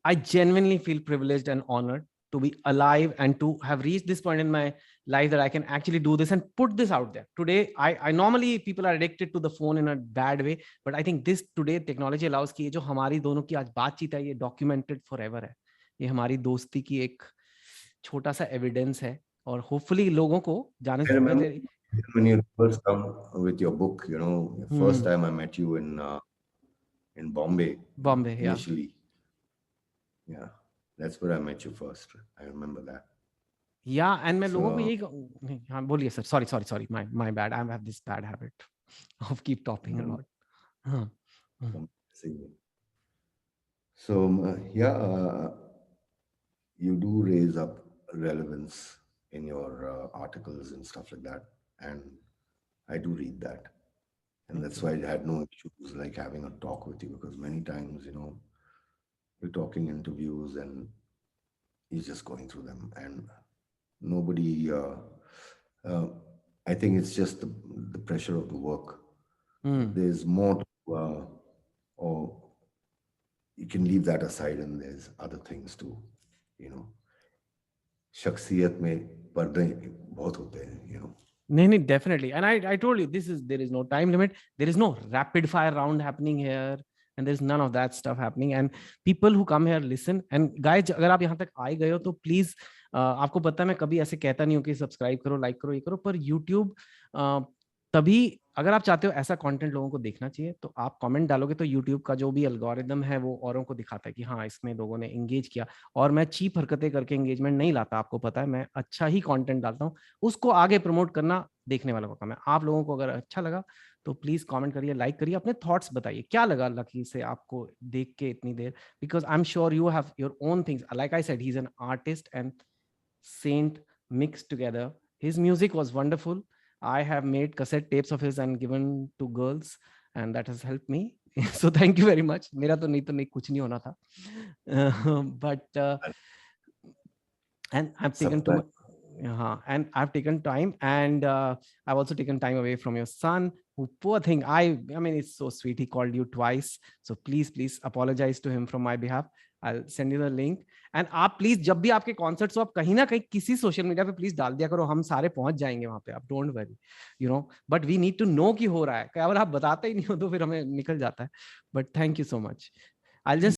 I genuinely feel privileged and honored to be alive and to have reached this point in my life that I can actually do this and put this out there. Today, I normally people are addicted to the phone in a bad way, but I think this today technology allows कि ये जो हमारी दोनों की आज बातचीत है, ये documented forever है. ये हमारी दोस्ती की एक छोटा सा evidence है और hopefully लोगों को जाने I से remember पहले. when you first come with your book, you know, the first time I met you in Bombay, Bombay, yeah. initially. Yeah, that's where I met you first. I remember that. Yeah, and मैं लोगों को So, यही, हाँ बोलिए sir, sorry, my bad, I have this bad habit of keep talking a lot. हाँ. so yeah, you do raise up relevance in your articles and stuff like that, and I do read that, and that's why I had no issues like having a talk with you, because many times, you know, we're talking interviews and he's just going through them, and nobody. Uh, I think it's just the pressure of the work. There's more to, or you can leave that aside, and there's other things too, you know. शख्सियत में पर्दे बहुत होते हैं, you know. No, definitely. And I told you, there is no time limit. There is no rapid fire round happening here. And there's none of that stuff happening. And people who come here listen. And guys, अगर आप यहाँ तक आए गए हो तो please, आपको पता है मैं कभी ऐसे कहता नहीं हूँ कि सब्सक्राइब करो, लाइक करो, ये करो. पर YouTube तभी, अगर आप चाहते हो ऐसा कंटेंट लोगों को देखना चाहिए, तो आप कमेंट डालोगे तो YouTube का जो भी एल्गोरिदम है वो औरों को दिखाता है कि हाँ, इसमें लोगों ने एंगेज किया. और मैं चीप हरकतें करके एंगेजमेंट नहीं लाता, आपको पता है. मैं अच्छा ही कंटेंट डालता हूँ, उसको आगे प्रमोट करना देखने वाला का काम है. आप लोगों को अगर अच्छा लगा तो प्लीज कमेंट करिए, लाइक करिए, अपने थॉट्स बताइए क्या लगा लकी से आपको देख के इतनी देर. Because I am sure you have your own things. Like I said, he is an artist and saint mixed together. His music was wonderful. I have made cassette tapes of his and given to girls, and that has helped me. So thank you very much. मेरा तो नहीं कुछ नहीं होना था. But and I've taken Surprise. and I've taken time, and I've also taken time away from your son, who, poor thing, I mean, it's so sweet, he called you twice, so please apologize to him from my behalf. I'll send you the link. And आप please जब भी आपके concerts हो, आप कहीं ना कहीं किसी सोशल मीडिया पे प्लीज डाल दिया करो, हम सारे पहुंच जाएंगे वहां पे, आप don't worry, you know, but we need to know कि हो रहा है, अगर आप बताते ही नहीं हो तो फिर हमें निकल जाता है. But thank you so much. I'll just